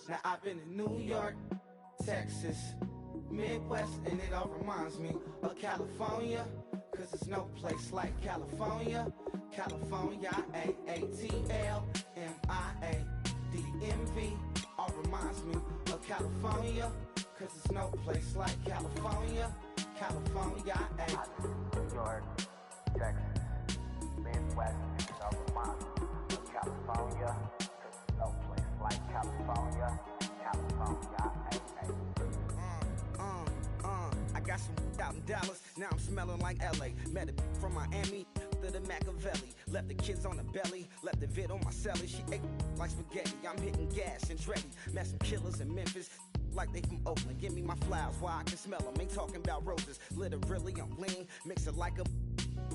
Now I've been in New York, Texas, Midwest, and it all reminds me of California, cause there's no place like California. California, A-A-T-L-M-I-A-D-M-V, all reminds me of California, cause there's no place like California. California, New York, Texas, Midwest, and it all reminds me of California, cause there's no place like California. California, I got some out in Dallas, now I'm smelling like LA. Met a from Miami to the Machiavelli. Left the kids on the belly, left the vid on my celly. She ate like spaghetti, I'm hitting gas and Dreddy. Met some killers in Memphis, like they from Oakland. Give me my flowers while I can smell them. Ain't talking about roses, literally I'm lean. Mix it like a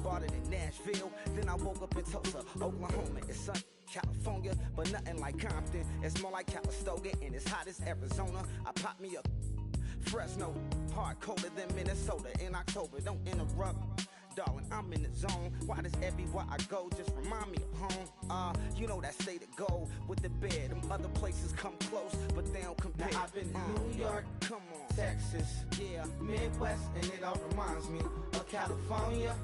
bought it in Nashville. Then I woke up in Tulsa, Oklahoma. It's sun, California, but nothing like Compton. It's more like Calistoga, and it's hot as Arizona. I pop me a Fresno, hard colder than Minnesota in October. Don't interrupt, darling, I'm in the zone. Why does everywhere I go just remind me of home? You know that state of gold with the bed. Them other places come close, but they don't compare. Now I've been in New York, come on, Texas, yeah, Midwest, and it all reminds me of California,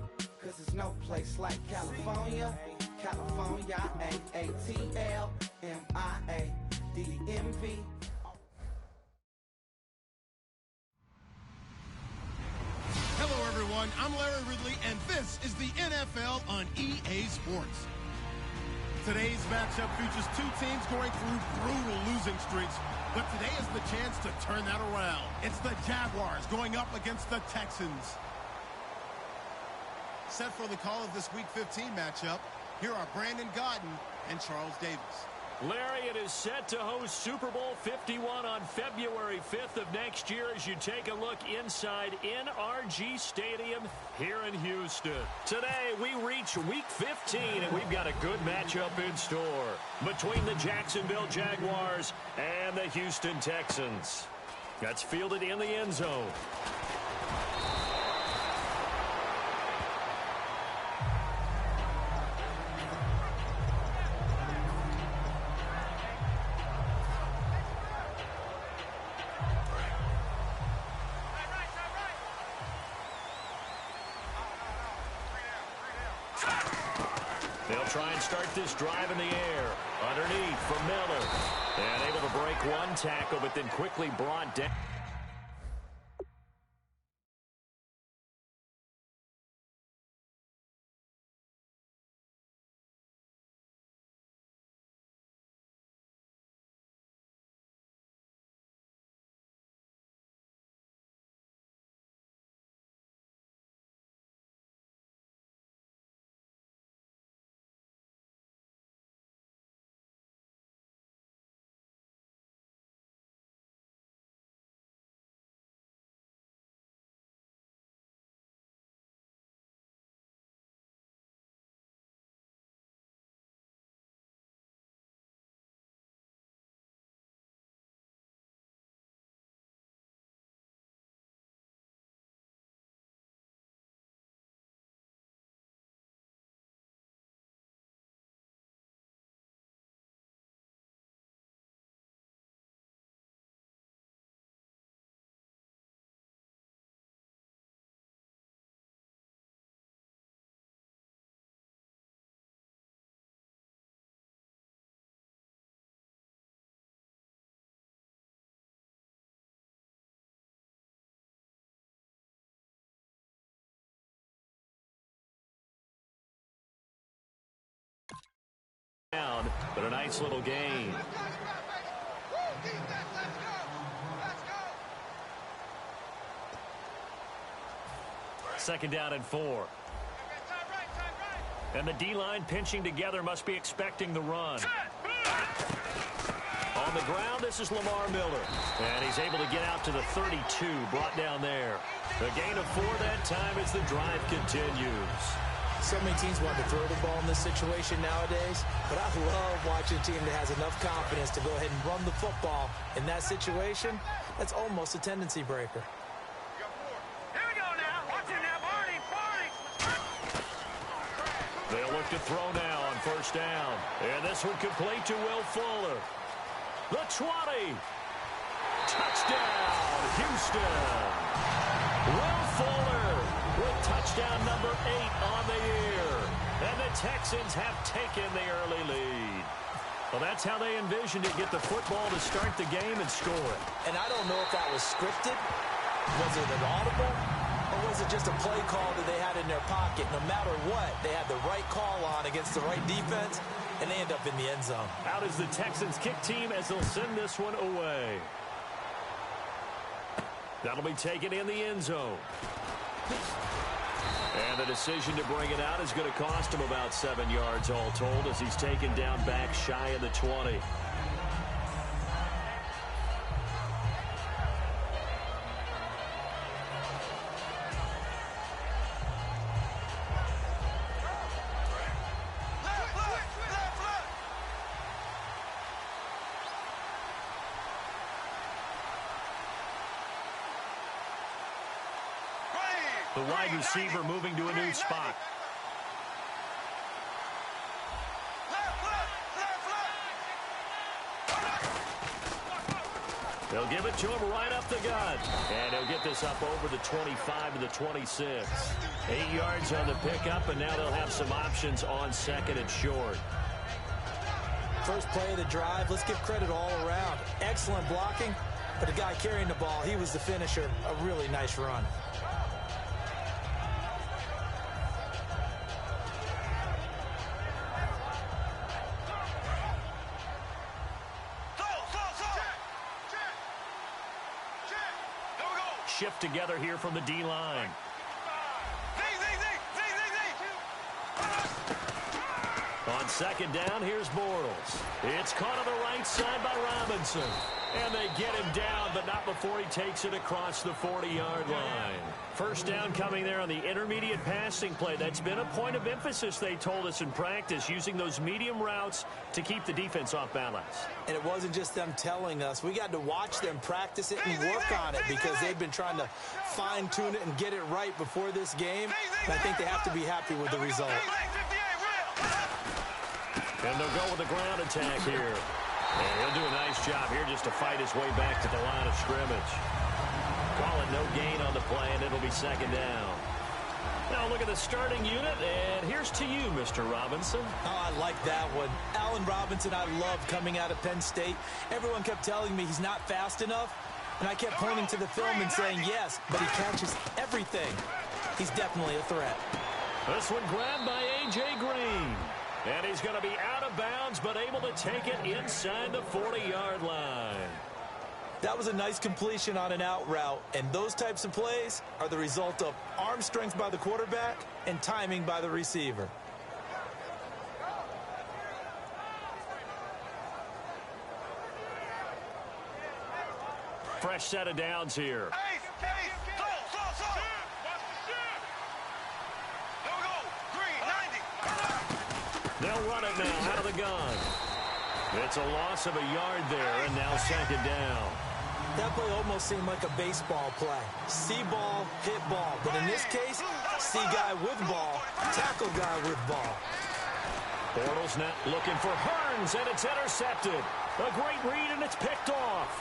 cause there's no place like California. California, A-A-T-L-M-I-A-D-M-V. Hello, everyone. I'm Larry Ridley, and this is the NFL on EA Sports. Today's matchup features two teams going through brutal losing streaks, but today is the chance to turn that around. It's the Jaguars going up against the Texans. Set for the call of this Week 15 matchup, here are Brandon Godden and Charles Davis. Larry, it is set to host Super Bowl 51 on February 5th of next year as you take a look inside NRG Stadium here in Houston. Today, we reach Week 15, and we've got a good matchup in store between the Jacksonville Jaguars and the Houston Texans. That's fielded in the end zone. They'll try and start this drive in the air. Underneath for Miller. And able to break one tackle, but then quickly brought down. But a nice little gain. Second down and 4. And the D-line pinching together must be expecting the run. On the ground, this is Lamar Miller. And he's able to get out to the 32, brought down there. The gain of 4 that time as the drive continues. So many teams want to throw the ball in this situation nowadays, but I love watching a team that has enough confidence to go ahead and run the football. In that situation, that's almost a tendency breaker. Here we go now. Watch it now, Barney. They'll look to throw now on first down. And this one complete to Will Fuller. The 20. Touchdown, Houston. Will Fuller with touchdown number 8 on the year. And the Texans have taken the early lead. Well, that's how they envisioned it, get the football to start the game and score it. And I don't know if that was scripted. Was it an audible? Or was it just a play call that they had in their pocket? No matter what, they had the right call on against the right defense, and they end up in the end zone. Out is the Texans kick team as they'll send this one away. That'll be taken in the end zone. And the decision to bring it out is going to cost him about 7 yards all told as he's taken down back shy of the 20. The wide receiver moving to a new spot. They'll give it to him right up the gut. And he'll get this up over the 25 to the 26. 8 yards on the pickup, and now they'll have some options on second and short. First play of the drive, let's give credit all around. Excellent blocking, but the guy carrying the ball, he was the finisher. A really nice run. Shift together here from the D-line. On second down, here's Bortles. It's caught on the right side by Robinson. And they get him down, but not before he takes it across the 40-yard line. First down coming there on the intermediate passing play. That's been a point of emphasis, they told us in practice, using those medium routes to keep the defense off balance. And it wasn't just them telling us. We got to watch them practice it and work on it because they've been trying to fine-tune it and get it right before this game. And I think they have to be happy with the result. And they'll go with the ground attack here. And he'll do a nice job here just to fight his way back to the line of scrimmage. Call it no gain on the play, and it'll be second down. Now look at the starting unit, and here's to you, Mr. Robinson. Oh, I like that one. Allen Robinson, I love coming out of Penn State. Everyone kept telling me he's not fast enough, and I kept pointing to the film and saying yes, but he catches everything. He's definitely a threat. This one grabbed by A.J. Green. And he's going to be out of bounds, but able to take it inside the 40-yard line. That was a nice completion on an out route, and those types of plays are the result of arm strength by the quarterback and timing by the receiver. Fresh set of downs here. They'll run it now out of the gun. It's a loss of a yard there, and now second down. That play almost seemed like a baseball play. See ball, hit ball. But in this case, see guy with ball, tackle guy with ball. Bortles now looking for Hearns, and it's intercepted. A great read, and it's picked off.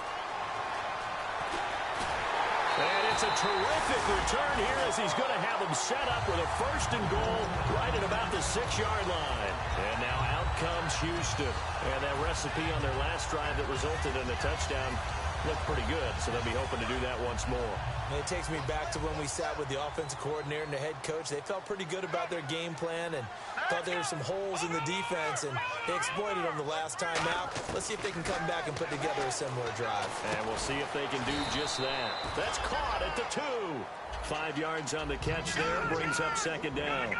And it's a terrific return here as he's going to have him set up with a first and goal right at about the 6-yard line. And now out comes Houston. And that recipe on their last drive that resulted in a touchdown looked pretty good, so they'll be hoping to do that once more. And it takes me back to when we sat with the offensive coordinator and the head coach. They felt pretty good about their game plan and thought there were some holes in the defense, and they exploited them the last time out. Let's see if they can come back and put together a similar drive. And we'll see if they can do just that. That's caught at the 2. 5 yards on the catch there, brings up second down.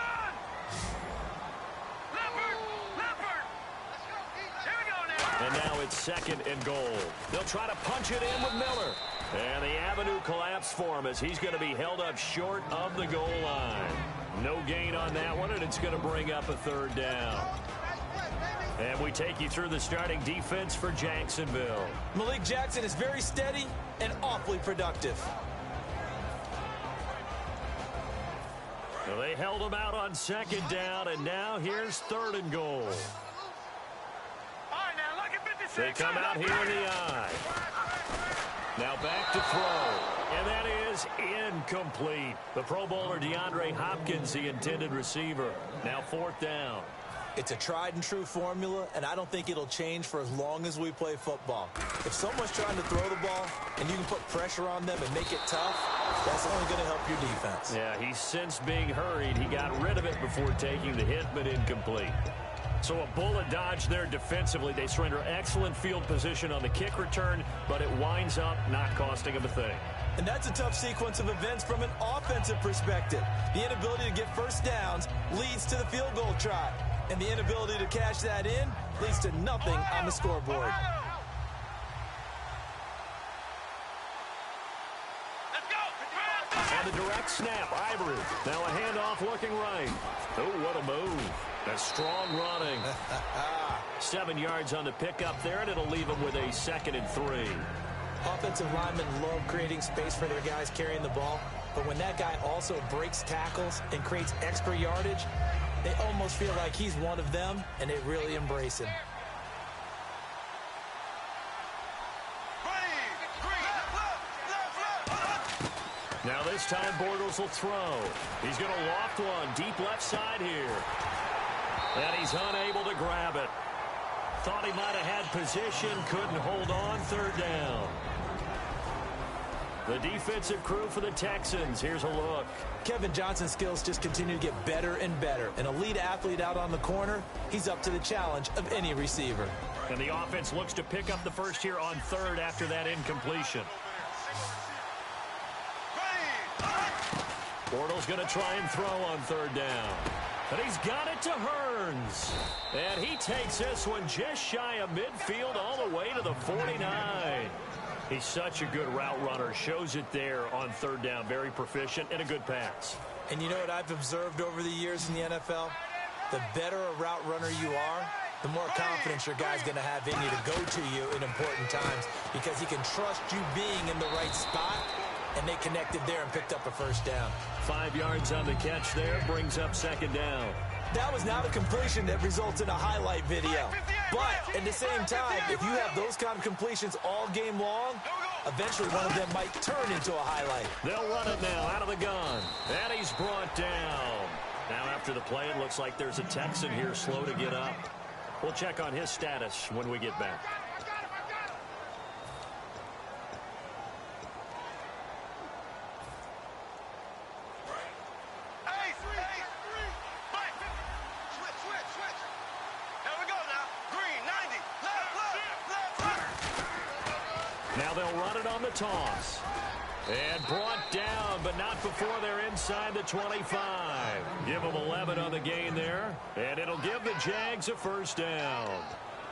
And now it's second and goal. They'll try to punch it in with Miller. And the avenue collapsed for him as he's going to be held up short of the goal line. No gain on that one, and it's going to bring up a third down. And we take you through the starting defense for Jacksonville. Malik Jackson is very steady and awfully productive. Well, they held him out on second down, and now here's third and goal. All right, now look at 56. They come out here in the eye. Now back to throw. And that is incomplete. The Pro Bowler DeAndre Hopkins, the intended receiver. Now fourth down. It's a tried-and-true formula, and I don't think it'll change for as long as we play football. If someone's trying to throw the ball and you can put pressure on them and make it tough, that's only going to help your defense. Yeah, he's since being hurried. He got rid of it before taking the hit, but incomplete. So a bullet dodge there defensively. They surrender excellent field position on the kick return, but it winds up not costing him a thing. And that's a tough sequence of events from an offensive perspective. The inability to get first downs leads to the field goal try. And the inability to cash that in leads to nothing on the scoreboard. Let's go. And the direct snap, Ivory. Now a handoff looking right. Oh, what a move. That's strong running. 7 yards on the pickup there, and it'll leave him with a 2nd and 3. Offensive linemen love creating space for their guys carrying the ball, but when that guy also breaks tackles and creates extra yardage, they almost feel like he's one of them, and they really embrace him. Now this time Bortles will throw. He's going to loft one deep left side here. And he's unable to grab it. Thought he might have had position, couldn't hold on, third down. The defensive crew for the Texans. Here's a look. Kevin Johnson's skills just continue to get better and better. An elite athlete out on the corner, he's up to the challenge of any receiver. And the offense looks to pick up the first here on third after that incompletion. Bortles going to try and throw on third down. But he's got it to Hearns. And he takes this one just shy of midfield all the way to the 49. He's such a good route runner. Shows it there on third down. Very proficient and a good pass. And you know what I've observed over the years in the NFL? The better a route runner you are, the more confidence your guy's going to have in you to go to you in important times because he can trust you being in the right spot, and they connected there and picked up a first down. 5 yards on the catch there, brings up second down. That was not a completion that results in a highlight video. But at the same time, if you have those kind of completions all game long, eventually one of them might turn into a highlight. They'll run it now out of the gun. And he's brought down. Now after the play, it looks like there's a Texan here slow to get up. We'll check on his status when we get back. Now they'll run it on the toss. And brought down, but not before they're inside the 25. Give them 11 on the gain there. And it'll give the Jags a first down.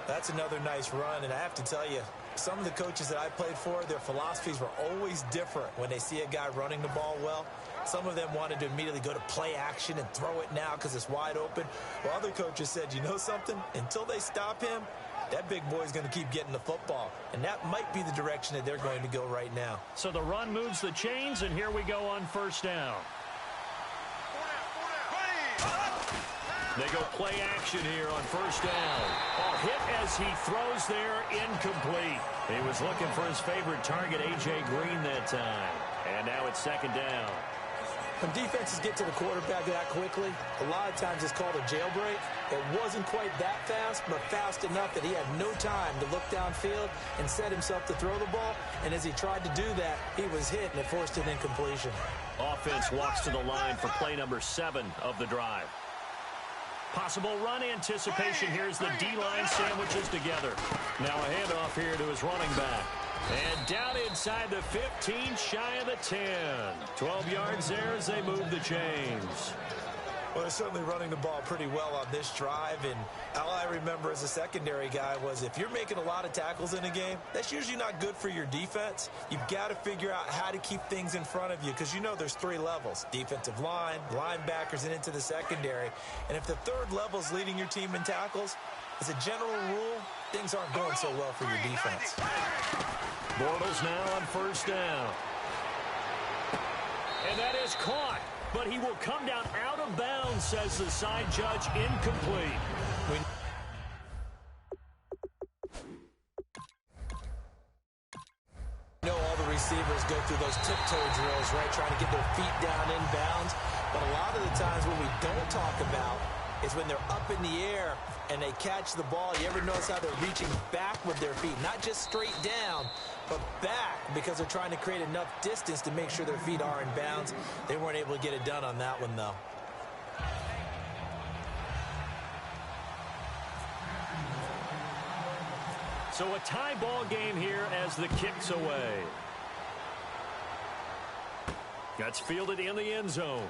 That's another nice run, and I have to tell you, some of the coaches that I played for, their philosophies were always different when they see a guy running the ball well. Some of them wanted to immediately go to play action and throw it now because it's wide open. While other coaches said, you know something? Until they stop him, that big boy's going to keep getting the football. And that might be the direction that they're going to go right now. So the run moves the chains, and here we go on first down. They go play action here on first down. A hit as he throws there, incomplete. He was looking for his favorite target, A.J. Green, that time. And now it's second down. When defenses get to the quarterback that quickly, a lot of times it's called a jailbreak. It wasn't quite that fast, but fast enough that he had no time to look downfield and set himself to throw the ball. And as he tried to do that, he was hit, and it forced an incompletion. Offense walks to the line for play number 7 of the drive. Possible run anticipation. Here's the D-line sandwiches together. Now a handoff here to his running back. And down inside the 15, shy of the 10. 12 yards there as they move the chains. Well, they're certainly running the ball pretty well on this drive, and all I remember as a secondary guy was if you're making a lot of tackles in a game, that's usually not good for your defense. You've got to figure out how to keep things in front of you because you know there's 3 levels, defensive line, linebackers, and into the secondary. And if the third level is leading your team in tackles, as a general rule, things aren't going so well for your defense. Bortles now on first down. And that is caught. but he will come down out of bounds, says the side judge. Incomplete. All the receivers go through those tiptoe drills, right, trying to get their feet down in bounds. But a lot of the times what we don't talk about is when they're up in the air and they catch the ball. You ever notice how they're reaching back with their feet? Not just straight down, but back, because they're trying to create enough distance to make sure their feet are in bounds. They weren't able to get it done on that one, though. So a tie ball game here as the kick's away. Gets fielded in the end zone.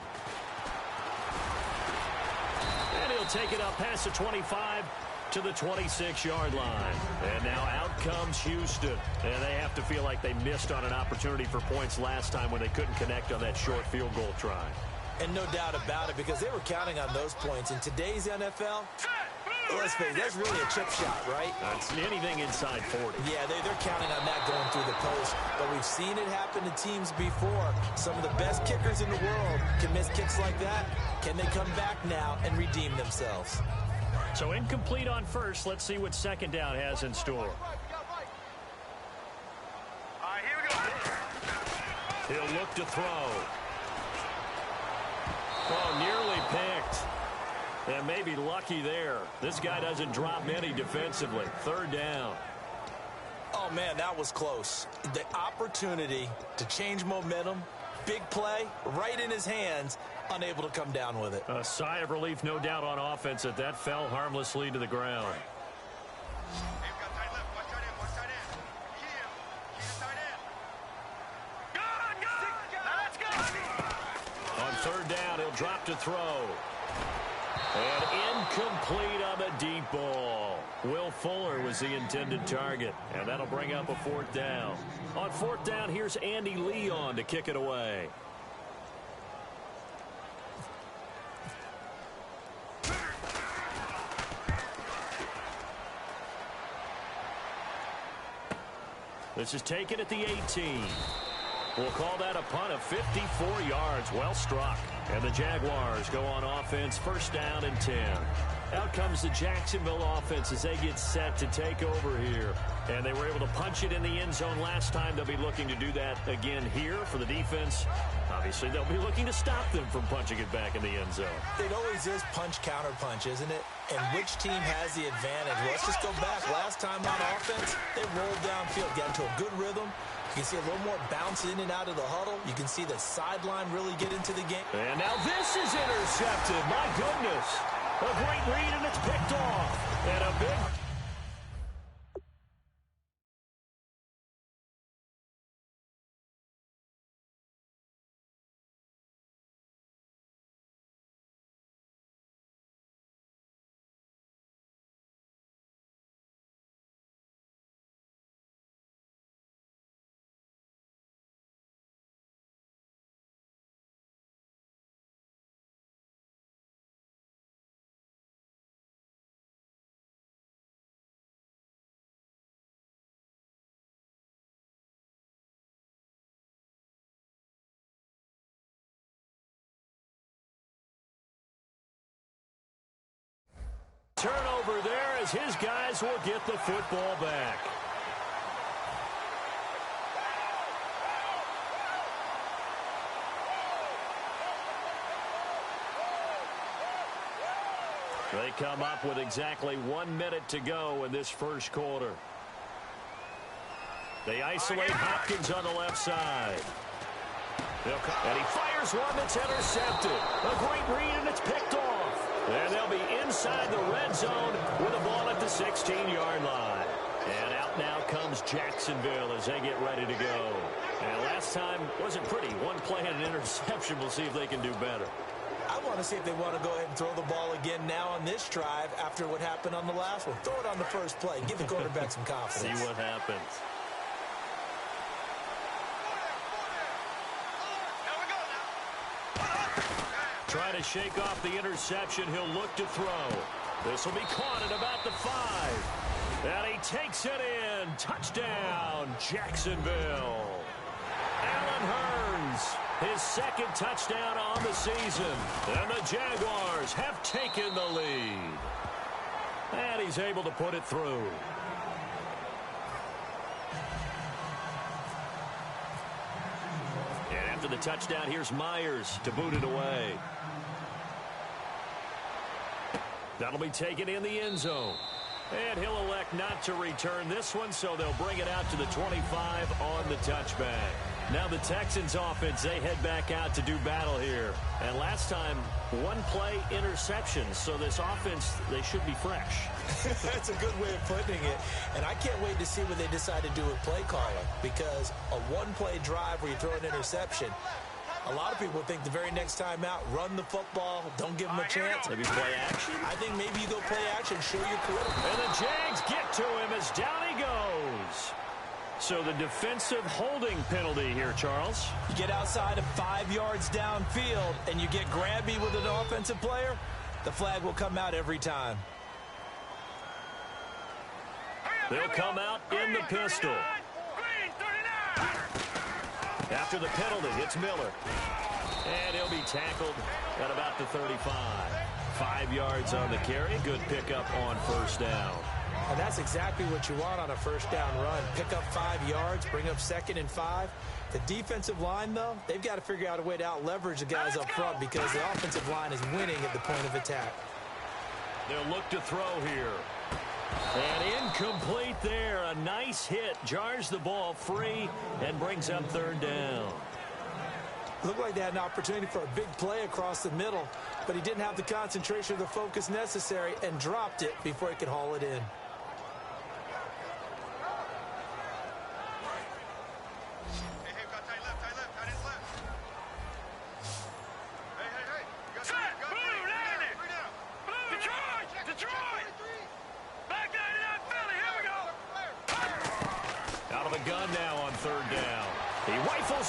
And he'll take it up past the 25 to the 26-yard line. And now out comes Houston. And they have to feel like they missed on an opportunity for points last time when they couldn't connect on that short field goal try. And no doubt about it, because they were counting on those points. In today's NFL, let's face it, that's really a chip shot, right? That's anything inside 40. Yeah, they're counting on that going through the post. But we've seen it happen to teams before. Some of the best kickers in the world can miss kicks like that. Can they come back now and redeem themselves? So incomplete on first. Let's see what second down has in store. All right, here we go. He'll look to throw. Oh, nearly picked. And maybe lucky there. This guy doesn't drop many defensively. Third down. Oh, man, that was close. The opportunity to change momentum, big play, right in his hands, unable to come down with it. A sigh of relief, no doubt, on offense that that fell harmlessly to the ground. On third down, he'll drop to throw. And incomplete on the deep ball. Will Fuller was the intended target, and that'll bring up a fourth down. On fourth down, here's Andy Leon to kick it away. This is taken at the 18. We'll call that a punt of 54 yards. Well struck. And the Jaguars go on offense, first down and 10. Out comes the Jacksonville offense as they get set to take over here. And they were able to punch it in the end zone last time. They'll be looking to do that again here for the defense. Obviously, they'll be looking to stop them from punching it back in the end zone. It always is punch-counter-punch, isn't it? And which team has the advantage? Well, let's just go back. Last time on offense, they rolled downfield, got into a good rhythm. You can see a little more bounce in and out of the huddle. You can see the sideline really get into the game. And now this is intercepted. My goodness. A great read, and it's picked off. And a big... Turnover there as his guys will get the football back. They come up with exactly 1 minute to go in this first quarter. They isolate Hopkins on the left side. And he fires one that's intercepted. A great read, and it's picked off. And they'll be inside the red zone with a ball at the 16-yard line. And out now comes Jacksonville as they get ready to go. And last time wasn't pretty. One play and an interception. We'll see if they can do better. I want to see if they want to go ahead and throw the ball again now on this drive after what happened on the last one. Throw it on the first play. Give the quarterback some confidence. See what happens. Trying to shake off the interception. He'll look to throw. This will be caught at about the 5. And he takes it in. Touchdown, Jacksonville. Allen Hurns Evans. His second touchdown on the season. And the Jaguars have taken the lead. And he's able to put it through. And after the touchdown, here's Myers to boot it away. That'll be taken in the end zone. And he'll elect not to return this one, so they'll bring it out to the 25 on the touchback. Now the Texans offense, they head back out to do battle here. And last time, one play interception. So this offense, they should be fresh. That's a good way of putting it. And I can't wait to see what they decide to do with play calling. Because a one-play drive where you throw an interception, a lot of people think the very next time out, run the football, don't give them a chance. Maybe play action? I think maybe you go play action, show your quarterback. And the Jags get to him as down he goes. So the defensive holding penalty here, Charles. You get outside of 5 yards downfield and you get grabby with an offensive player, the flag will come out every time. They'll come out in the pistol. After the penalty, it's Miller. And he'll be tackled at about the 35. 5 yards on the carry. Good pickup on first down. And that's exactly what you want on a first down run. Pick up 5 yards, bring up 2nd and 5. The defensive line, though, they've got to figure out a way to out-leverage the guys up front because the offensive line is winning at the point of attack. They'll look to throw here. And incomplete there. A nice hit. Jars the ball free and brings up 3rd down. Looked like they had an opportunity for a big play across the middle, but he didn't have the concentration or the focus necessary and dropped it before he could haul it in.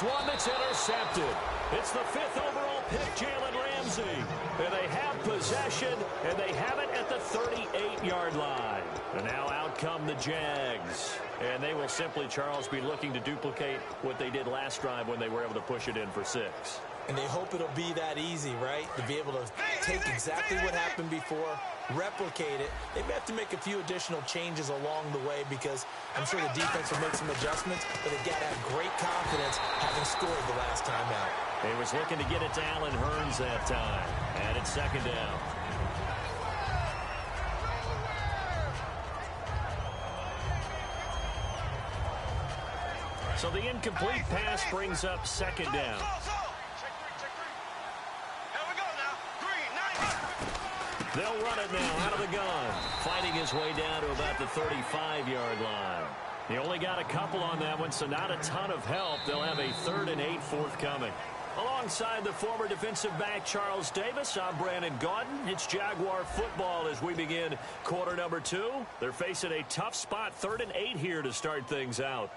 One that's intercepted. It's the 5th overall pick, Jalen Ramsey. And they have possession, and they have it at the 38-yard line. And now out come the Jags. And they will simply, Charles, be looking to duplicate what they did last drive when they were able to push it in for 6. And they hope it'll be that easy, right? To be able to take exactly what happened before, replicate it. They may have to make a few additional changes along the way because I'm sure the defense will make some adjustments, but they've got to have great confidence having scored the last time out. He was looking to get it to Allen Hurns that time. And it's 2nd down. So the incomplete pass brings up 2nd down. They'll run it now out of the gun. Fighting his way down to about the 35-yard line. He only got a couple on that one, so not a ton of help. They'll have a 3rd and 8 forthcoming. Alongside the former defensive back Charles Davis, I'm Brandon Gaudin. It's Jaguar football as we begin quarter number 2. They're facing a tough spot, 3rd and 8 here to start things out.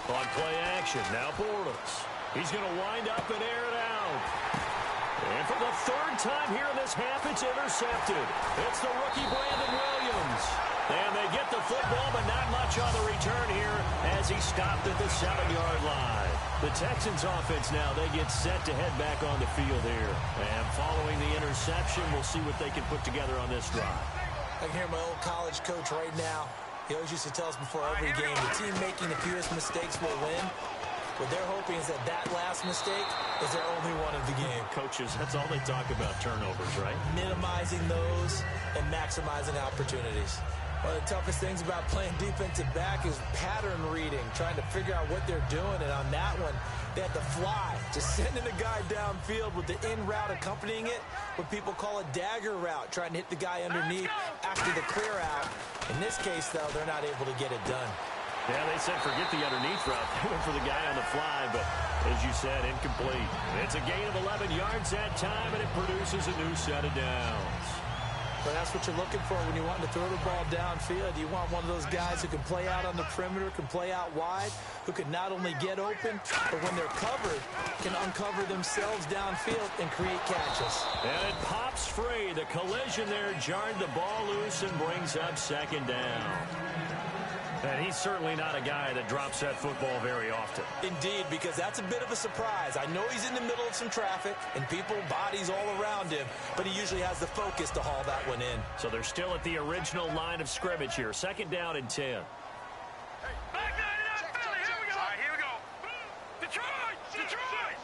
On play action, now Bortles. He's going to wind up and air it out. And for the 3rd time here in this half, it's intercepted. It's the rookie Brandon Williams. And they get the football, but not much on the return here as he stopped at the 7-yard line. The Texans offense now, they get set to head back on the field here. And following the interception, we'll see what they can put together on this drive. I can hear my old college coach right now. He always used to tell us before every game, the team making the fewest mistakes will win. What they're hoping is that last mistake is their only one of the game. Coaches, that's all they talk about, turnovers, right? Minimizing those and maximizing opportunities. One of the toughest things about playing defensive back is pattern reading, trying to figure out what they're doing. And on that one, they had to fly, just sending a guy downfield with the in route accompanying it, what people call a dagger route, trying to hit the guy underneath after the clear out. In this case, though, they're not able to get it done. Yeah, they said forget the underneath route. They went for the guy on the fly, but as you said, incomplete. It's a gain of 11 yards that time, and it produces a new set of downs. But that's what you're looking for when you want to throw the ball downfield. You want one of those guys who can play out on the perimeter, can play out wide, who can not only get open, but when they're covered, can uncover themselves downfield and create catches. And it pops free. The collision there jarred the ball loose and brings up second down. And he's certainly not a guy that drops that football very often. Indeed, because that's a bit of a surprise. I know he's in the middle of some traffic and people, bodies all around him, but he usually has the focus to haul that one in. So they're still at the original line of scrimmage here. Second down and 10. Back nine and out, Philly. Here we go. All right, here we go. Detroit! Detroit!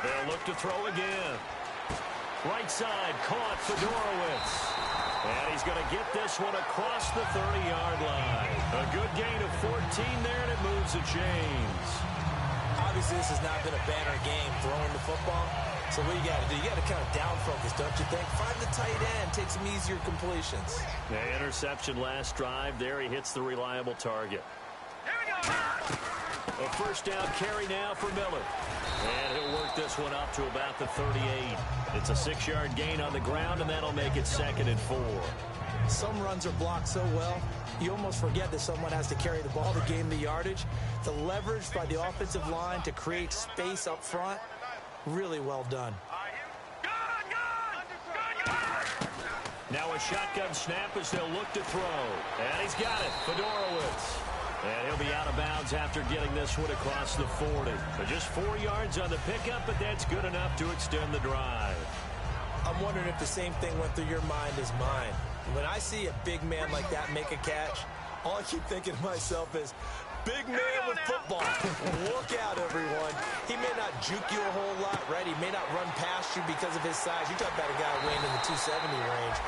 They'll look to throw again. Right side, caught Fedorowicz. And he's going to get this one across the 30-yard line. A good gain of 14 there, and it moves the chains. Obviously, this has not been a banner game throwing the football. So what you got to do? You got to kind of down focus, don't you think? Find the tight end, take some easier completions. The interception last drive. There he hits the reliable target. Here we go. A first down carry now for Miller. And he'll work this one up to about the 38. It's a 6-yard gain on the ground, and that'll make it second and 4. Some runs are blocked so well, you almost forget that someone has to carry the ball to gain the yardage. The leverage by the offensive line to create space up front, really well done. Now a shotgun snap as they'll look to throw. And he's got it, Fedorowicz. And he'll be out of bounds after getting this one across the 40. But just 4 yards on the pickup, but that's good enough to extend the drive. I'm wondering if the same thing went through your mind as mine. When I see a big man like that make a catch, all I keep thinking to myself is, big man with football. Look out, everyone. He may not juke you a whole lot, right? He may not run past you because of his size. You talk about a guy weighing in the 270 range.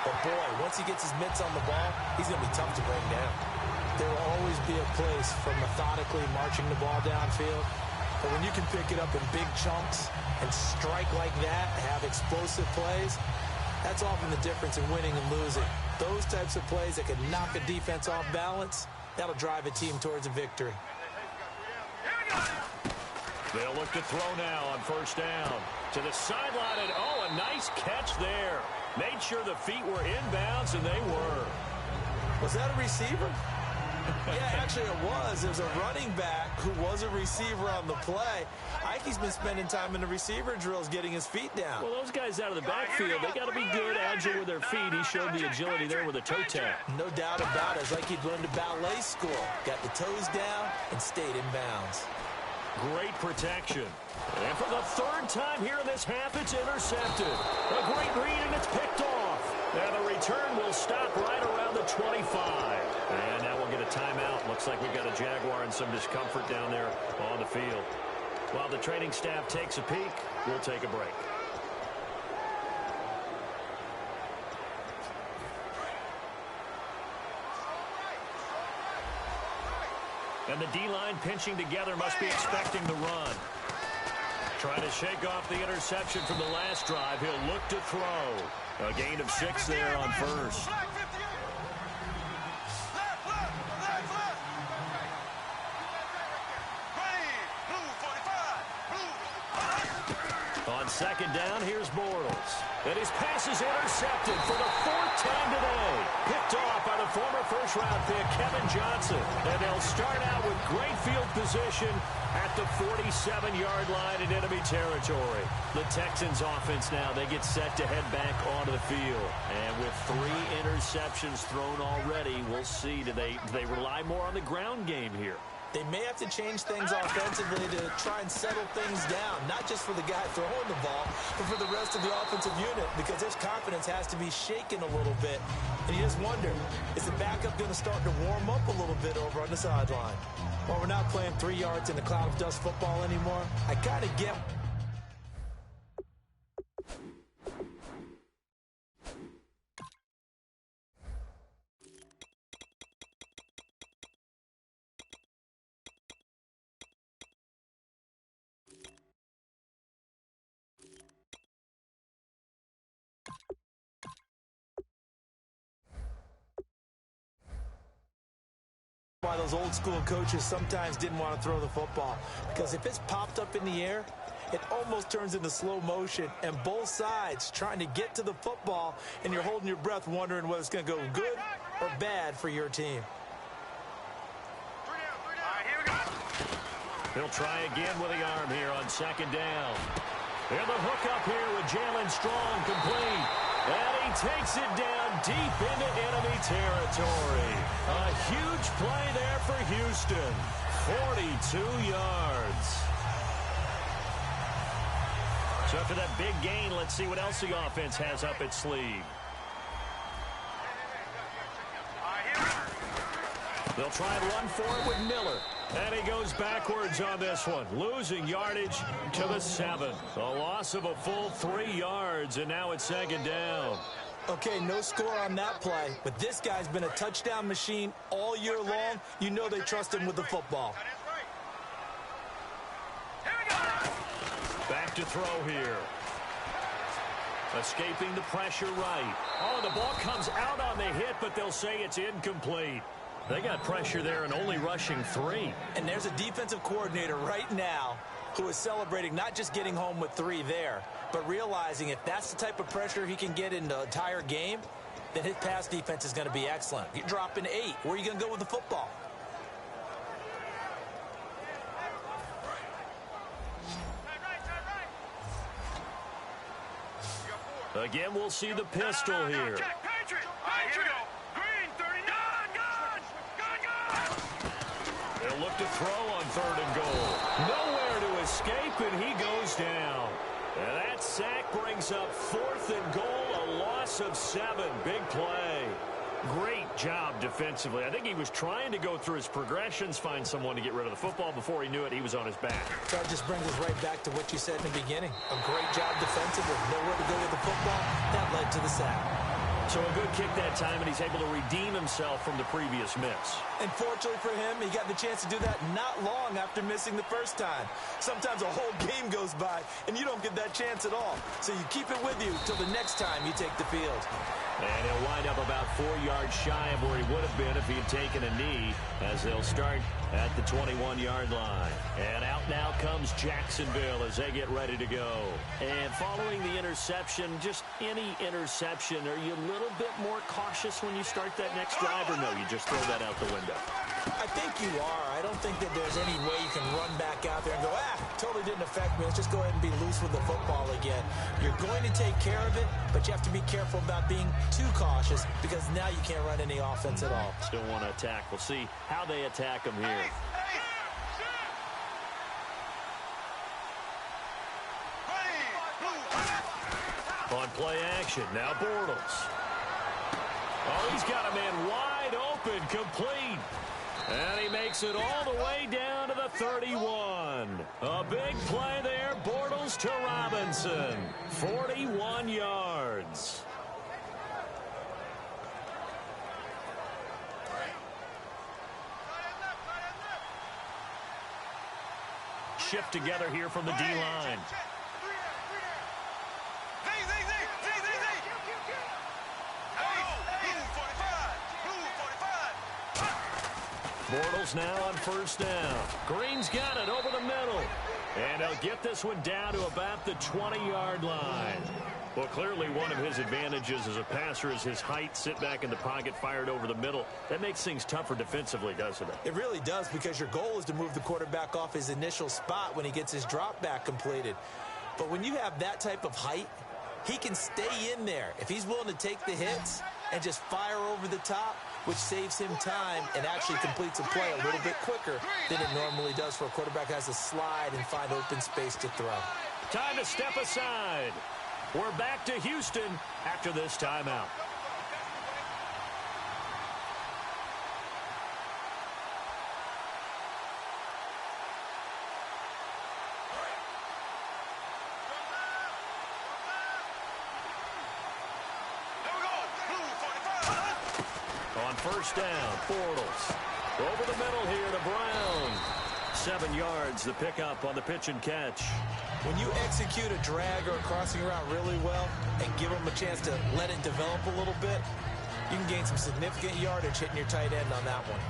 But, boy, once he gets his mitts on the ball, he's going to be tough to bring down. There will always be a place for methodically marching the ball downfield. But when you can pick it up in big chunks and strike like that, have explosive plays, that's often the difference in winning and losing. Those types of plays that can knock a defense off balance, that'll drive a team towards a victory. They'll look to throw now on first down. To the sideline, and a nice catch there. Made sure the feet were inbounds, and they were. Was that a receiver? Yeah, actually it was. There's a running back who was a receiver on the play. Ike's been spending time in the receiver drills getting his feet down. Well, those guys out of the backfield, they got to be good, agile with their feet. He showed the agility there with a toe tap. No doubt about it. It's like he'd learned to ballet school. Got the toes down and stayed in bounds. Great protection. And for the third time here in this half, it's intercepted. A great read, and it's picked off. And the return will stop right around the 25. And now we'll get a timeout. Looks like we've got a Jaguar and some discomfort down there on the field. While the training staff takes a peek, we'll take a break. And the D-line pinching together must be expecting the run. Trying to shake off the interception from the last drive. He'll look to throw. A gain of 6 there on first. On second down, here's Bortles. And his pass is intercepted for the 4th time today. Picked off by the former first-round pick, Kevin Johnson. And they'll start out with great field position at the 47-yard line in enemy territory. The Texans offense now, they get set to head back onto the field. And with 3 interceptions thrown already, we'll see. Do they rely more on the ground game here? They may have to change things offensively to try and settle things down, not just for the guy throwing the ball, but for the rest of the offensive unit, because his confidence has to be shaken a little bit. And you just wonder, is the backup going to start to warm up a little bit over on the sideline? Well, we're not playing 3 yards in a cloud of dust football anymore. I kind of get those old school coaches sometimes didn't want to throw the football, because if it's popped up in the air, it almost turns into slow motion, and both sides trying to get to the football, and you're holding your breath wondering whether it's going to go good or bad for your team. He'll try again with the arm here on second down. And the hook up here with Jalen Strong, complete. And he takes it down deep into enemy territory. A huge play there for Houston. 42 yards. So after that big gain, let's see what else the offense has up its sleeve. They'll try and run for it with Miller. And he goes backwards on this one, losing yardage to the 7. A loss of a full 3 yards, and now it's second down. Okay, no score on that play, but this guy's been a touchdown machine all year long. You know they trust him with the football. Back to throw here. Escaping the pressure right. Oh, the ball comes out on the hit, but they'll say it's incomplete. They got pressure there and only rushing 3. And there's a defensive coordinator right now who is celebrating not just getting home with 3 there, but realizing if that's the type of pressure he can get in the entire game, then his pass defense is going to be excellent. You're dropping 8. Where are you going to go with the football? Again, we'll see the pistol here. They'll look to throw on 3rd and goal. Nowhere to escape, and he goes down. And that sack brings up 4th and goal, a loss of 7. Big play. Great job defensively. I think he was trying to go through his progressions, find someone to get rid of the football. Before he knew it, he was on his back. That just brings us right back to what you said in the beginning. A great job defensively. Nowhere to go with the football. That led to the sack. So a good kick that time, and he's able to redeem himself from the previous miss. And fortunately for him, he got the chance to do that not long after missing the first time. Sometimes a whole game goes by, and you don't get that chance at all. So you keep it with you till the next time you take the field. And he'll wind up about 4 yards shy of where he would have been if he had taken a knee, as they'll start at the 21-yard line. And out now comes Jacksonville as they get ready to go. And following the interception, just any interception, are you a little bit more cautious when you start that next drive, or no, you just throw that out the window? I think you are. I don't think that there's any way you can run back out there and go, totally didn't affect me. Let's just go ahead and be loose with the football again. You're going to take care of it, but you have to be careful about being too cautious, because now you can't run any offense at all. Still want to attack. We'll see how they attack him here. On play action, now Bortles. Oh, he's got a man wide open, complete. And he makes it all the way down to the 31. A big play there, Bortles to Robinson. 41 yards. Shift together here from the D-line. Bortles now on 1st down. Green's got it over the middle. And he'll get this one down to about the 20-yard line. Well, clearly one of his advantages as a passer is his height. Sit back in the pocket, fired over the middle. That makes things tougher defensively, doesn't it? It really does, because your goal is to move the quarterback off his initial spot when he gets his drop back completed. But when you have that type of height, he can stay in there. If he's willing to take the hits and just fire over the top, which saves him time and actually completes a play a little bit quicker than it normally does for a quarterback who has to slide and find open space to throw. Time to step aside. We're back to Houston after this timeout. On 1st down, Bortles. Over the middle here to Brown. 7 yards, the pickup on the pitch and catch. When you execute a drag or a crossing route really well and give them a chance to let it develop a little bit, you can gain some significant yardage hitting your tight end on that one.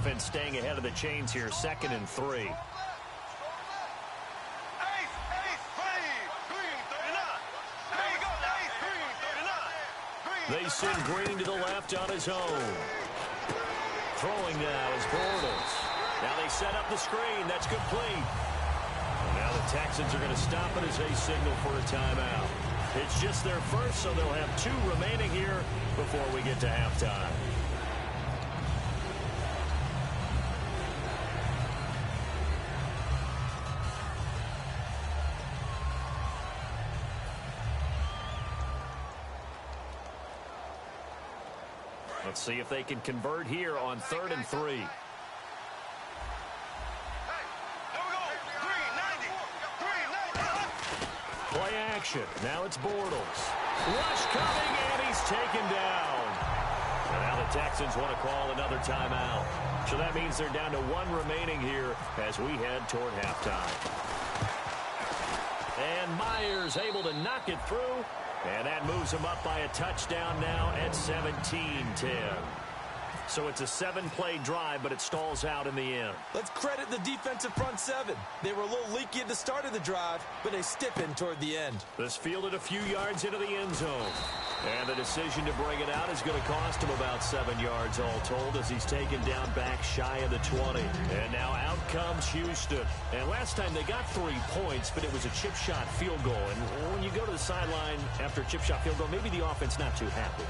offense staying ahead of the chains here, 2nd and 3. They send Green to the left on his own. Throwing now is Bortles. Now they set up the screen. That's complete. Now the Texans are going to stop it as they signal for a timeout. It's just their first, so they'll have 2 remaining here before we get to halftime. Let's see if they can convert here on 3rd and 3. Play action. Now it's Bortles. Rush coming, and he's taken down. And now the Texans want to call another timeout. So that means they're down to 1 remaining here as we head toward halftime. And Myers able to knock it through. And that moves him up by a touchdown now at 17-10. So it's a 7-play drive, but it stalls out in the end. Let's credit the defensive front 7. They were a little leaky at the start of the drive, but they stiffened toward the end. This fielded a few yards into the end zone. And the decision to bring it out is going to cost him about 7 yards all told as he's taken down back shy of the 20. And now out comes Houston. And last time they got 3 points, but it was a chip shot field goal. And when you go to the sideline after a chip shot field goal, maybe the offense not too happy.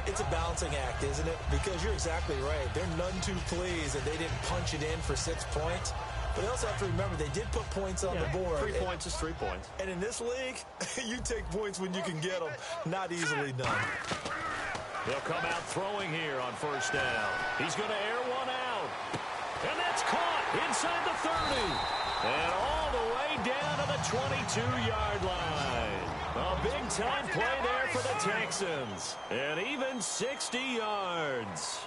It's a balancing act, isn't it? Because you're exactly right. They're none too pleased that they didn't punch it in for 6 points. But they also have to remember they did put points on the board. 3 points is 3 points. And in this league, you take points when you can get them. Not easily done. They'll come out throwing here on 1st down. He's going to air one out. And that's caught inside the 30. And all the way down to the 22-yard line. A big-time play there for the Texans. And even 60 yards.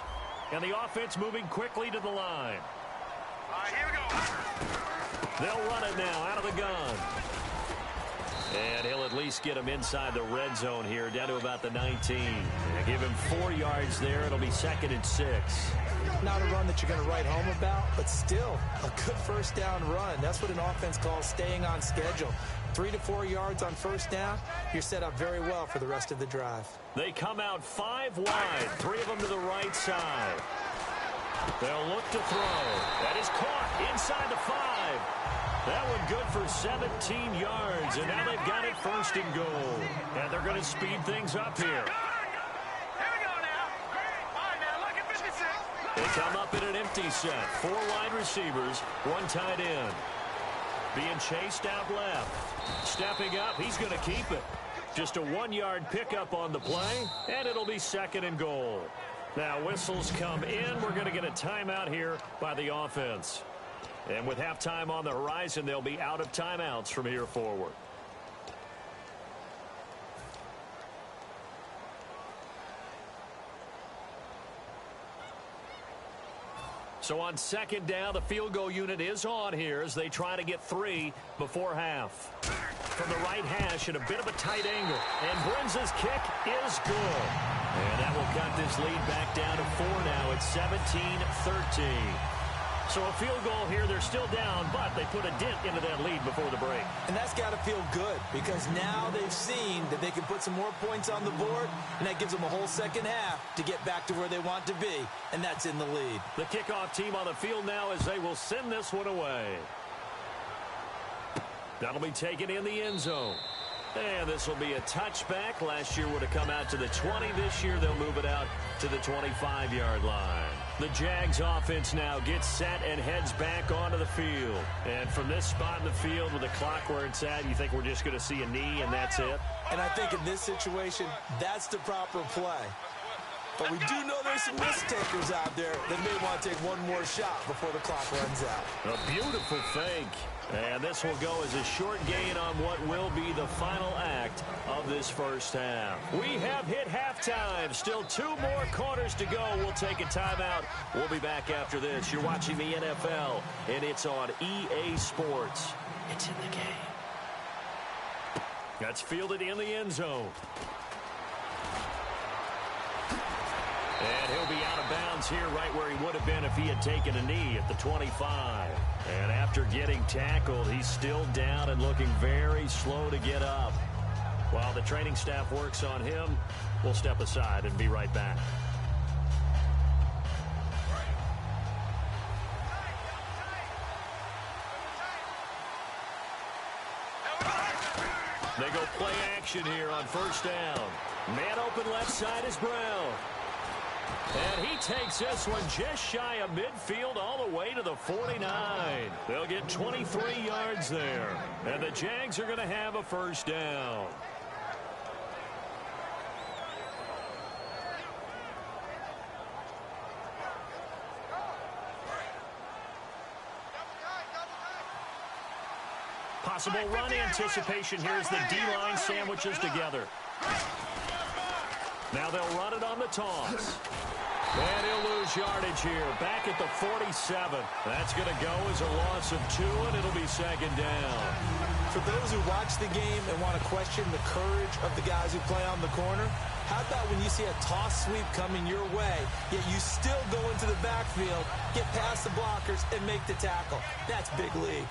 And the offense moving quickly to the line. All right, here we go. They'll run it now out of the gun. And he'll at least get him inside the red zone here, down to about the 19. And give him 4 yards there. It'll be 2nd and 6. Not a run that you're going to write home about, but still a good 1st down run. That's what an offense calls staying on schedule. 3 to 4 yards on 1st down, you're set up very well for the rest of the drive. They come out 5 wide, 3 of them to the right side. They'll look to throw. That is caught inside the 5. That one good for 17 yards, and now they've got it 1st and goal. And they're going to speed things up here. Here we go now. All right, now look at 56. They come up in an empty set. 4 wide receivers, 1 tight end. Being chased out left. Stepping up, he's going to keep it. Just a 1-yard pickup on the play, and it'll be 2nd and goal. Now whistles come in. We're going to get a timeout here by the offense. And with halftime on the horizon, they'll be out of timeouts from here forward. So on 2nd down, the field goal unit is on here as they try to get 3 before half. From the right hash at a bit of a tight angle. And Brinza's kick is good. And that will cut this lead back down to 4 now. It's 17-13. So a field goal here. They're still down, but they put a dent into that lead before the break. And that's got to feel good because now they've seen that they can put some more points on the board, and that gives them a whole 2nd half to get back to where they want to be, and that's in the lead. The kickoff team on the field now as they will send this one away. That'll be taken in the end zone. And this will be a touchback. Last year would have come out to the 20. This year they'll move it out to the 25-yard line. The Jags offense now gets set and heads back onto the field. And from this spot in the field with the clock where it's at, you think we're just going to see a knee and that's it? And I think in this situation, that's the proper play. But we do know there's some risk takers out there that may want to take one more shot before the clock runs out. A beautiful fake. And this will go as a short gain on what will be the final act of this 1st half. We have hit halftime. Still 2 more quarters to go. We'll take a timeout. We'll be back after this. You're watching the NFL, and it's on EA Sports. It's in the game. That's fielded in the end zone. And he'll be out of bounds here right where he would have been if he had taken a knee at the 25. And after getting tackled, he's still down and looking very slow to get up. While the training staff works on him, we'll step aside and be right back. They go play action here on first down. Man open left side is Brown. And he takes this one just shy of midfield all the way to the 49. They'll get 23 yards there. And the Jags are going to have a first down. Possible run anticipation here as the D-line sandwiches together. Now they'll run it on the toss. And he'll lose yardage here. Back at the 47. That's going to go as a loss of 2, and it'll be second down. For those who watch the game and want to question the courage of the guys who play on the corner, how about when you see a toss sweep coming your way, yet you still go into the backfield, get past the blockers, and make the tackle? That's big league.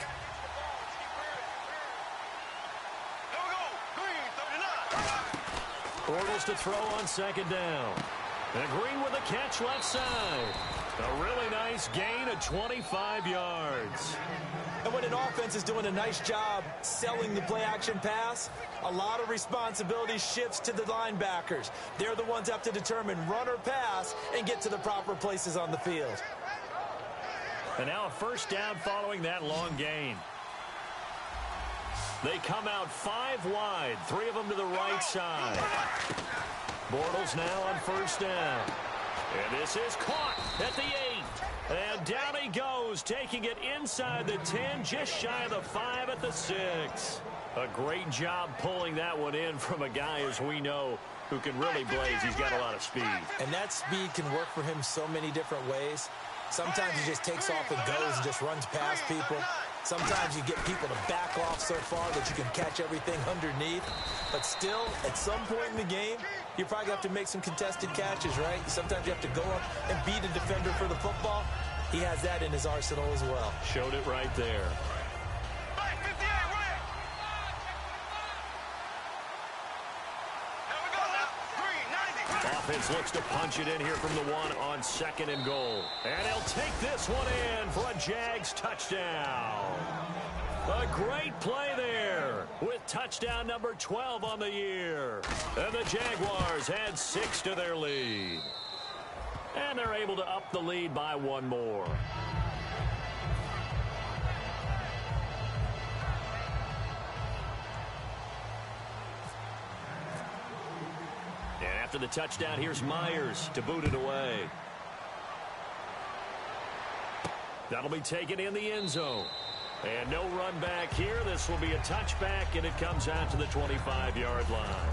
Bortles to throw on second down. And Green with a catch left side. A really nice gain of 25 yards. And when an offense is doing a nice job selling the play-action pass, a lot of responsibility shifts to the linebackers. They're the ones that have to determine run or pass and get to the proper places on the field. And now a first down following that long gain. They come out 5 wide, 3 of them to the right side. Bortles now on first down. And this is caught at the 8. And down he goes, taking it inside the 10, just shy of the 5 at the 6. A great job pulling that one in from a guy, as we know, who can really blaze. He's got a lot of speed. And that speed can work for him so many different ways. Sometimes he just takes off and goes and just runs past people. Sometimes you get people to back off so far that you can catch everything underneath. But still, at some point in the game, you probably have to make some contested catches, right? Sometimes you have to go up and beat a defender for the football. He has that in his arsenal as well. Showed it right there. Offense looks to punch it in here from the 1 on second and goal. And he'll take this one in for a Jags touchdown. A great play there with touchdown number 12 on the year. And the Jaguars add 6 to their lead. And they're able to up the lead by 1 more. And after the touchdown, here's Myers to boot it away. That'll be taken in the end zone. And no run back here. This will be a touchback, and it comes out to the 25-yard line.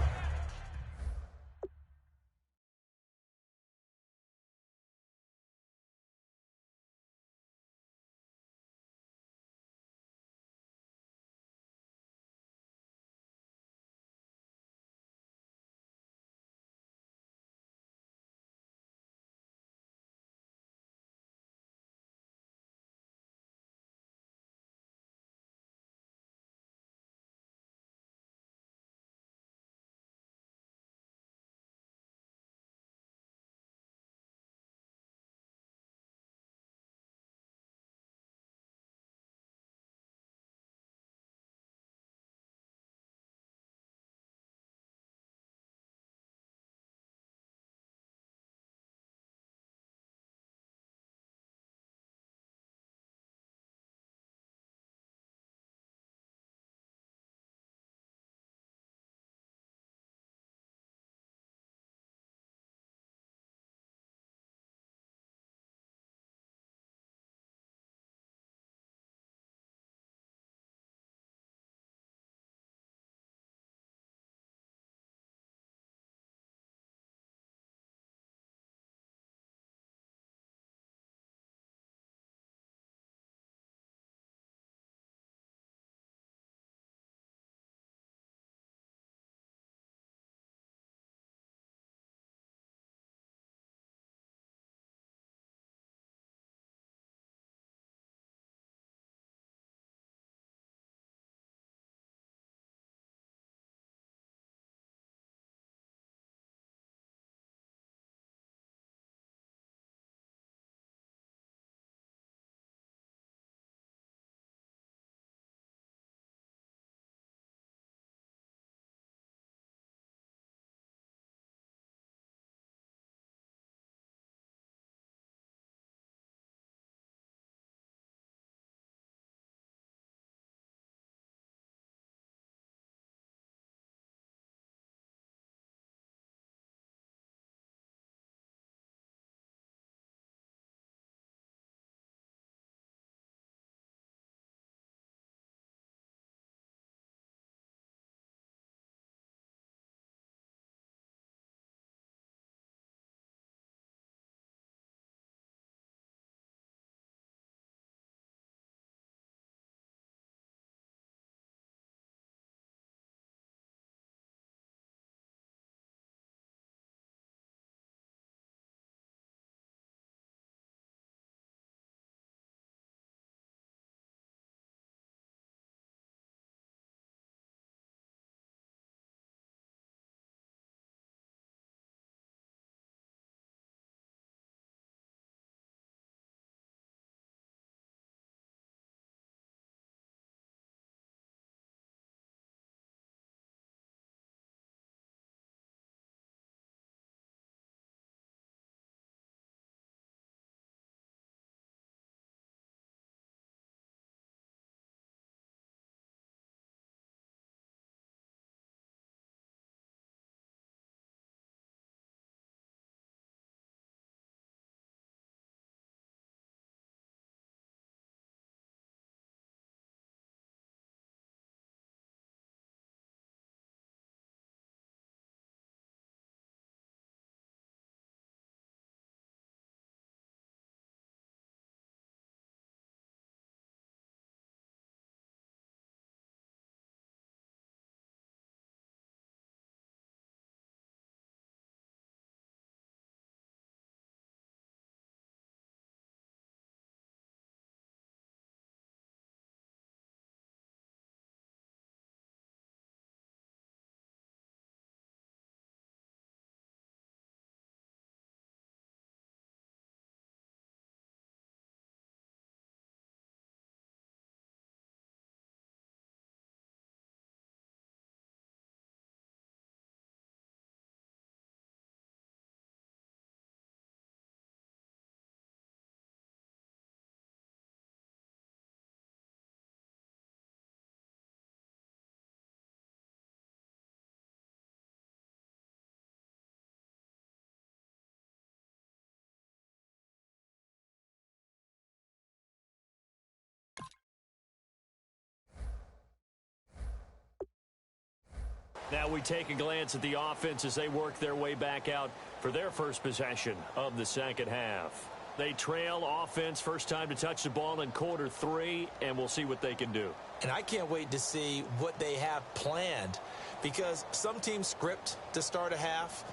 Now we take a glance at the offense as they work their way back out for their first possession of the second half. They trail offense, first time to touch the ball in quarter 3, and we'll see what they can do. And I can't wait to see what they have planned, because some teams script to start a half.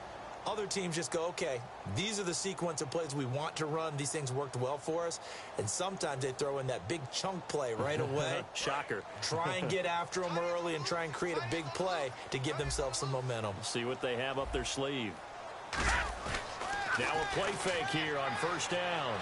Other teams just go, okay, these are the sequence of plays we want to run. These things worked well for us. And sometimes they throw in that big chunk play right away. Shocker. Try and get after them early and try and create a big play to give themselves some momentum. See what they have up their sleeve. Now a play fake here on first down.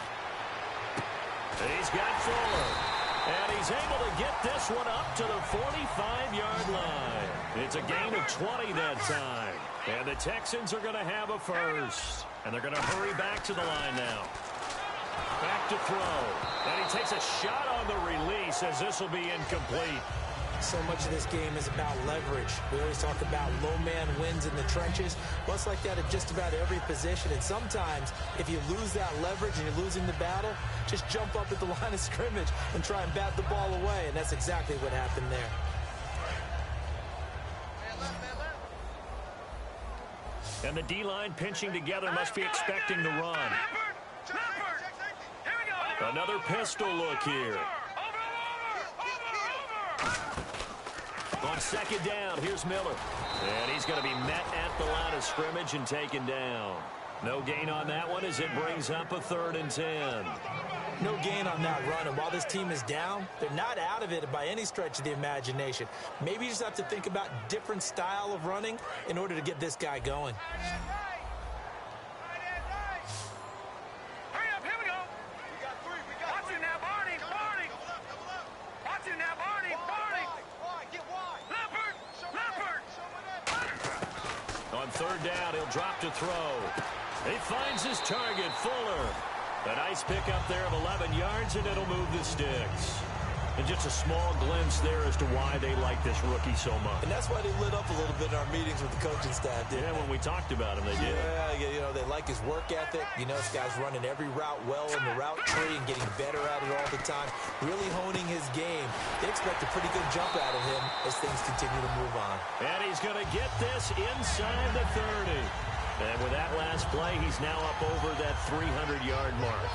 He's got Fuller. And he's able to get this one up to the 45-yard line. It's a gain of 20 that time. And the Texans are going to have a first. And they're going to hurry back to the line now. Back to throw. And he takes a shot on the release as this will be incomplete. So much of this game is about leverage. We always talk about low man wins in the trenches. Well, it's like that at just about every position. And sometimes, if you lose that leverage and you're losing the battle, just jump up at the line of scrimmage and try and bat the ball away. And that's exactly what happened there. And the D-line pinching together must be expecting to run. Another pistol look here. On second down, here's Miller. And he's going to be met at the line of scrimmage and taken down. No gain on that one as it brings up a 3rd and 10. No gain on that run, and while this team is down, they're not out of it by any stretch of the imagination. Maybe you just have to think about different style of running in order to get this guy going. Hurry up, here we go. We got 3, we got 3. Watch it now, Barney, Barney. Watch it now, Barney, Barney. Get wide. Leopard. On third down, he'll drop to throw. He finds his target, Fuller. A nice pickup there of 11 yards, and it'll move the sticks. And just a small glimpse there as to why they like this rookie so much. And that's why they lit up a little bit in our meetings with the coaching staff. Yeah, when we talked about him, they did. Yeah, you know, they like his work ethic. You know, this guy's running every route well in the route tree and getting better at it all the time, really honing his game. They expect a pretty good jump out of him as things continue to move on. And he's going to get this inside the 30. And with that last play, he's now up over that 300-yard mark.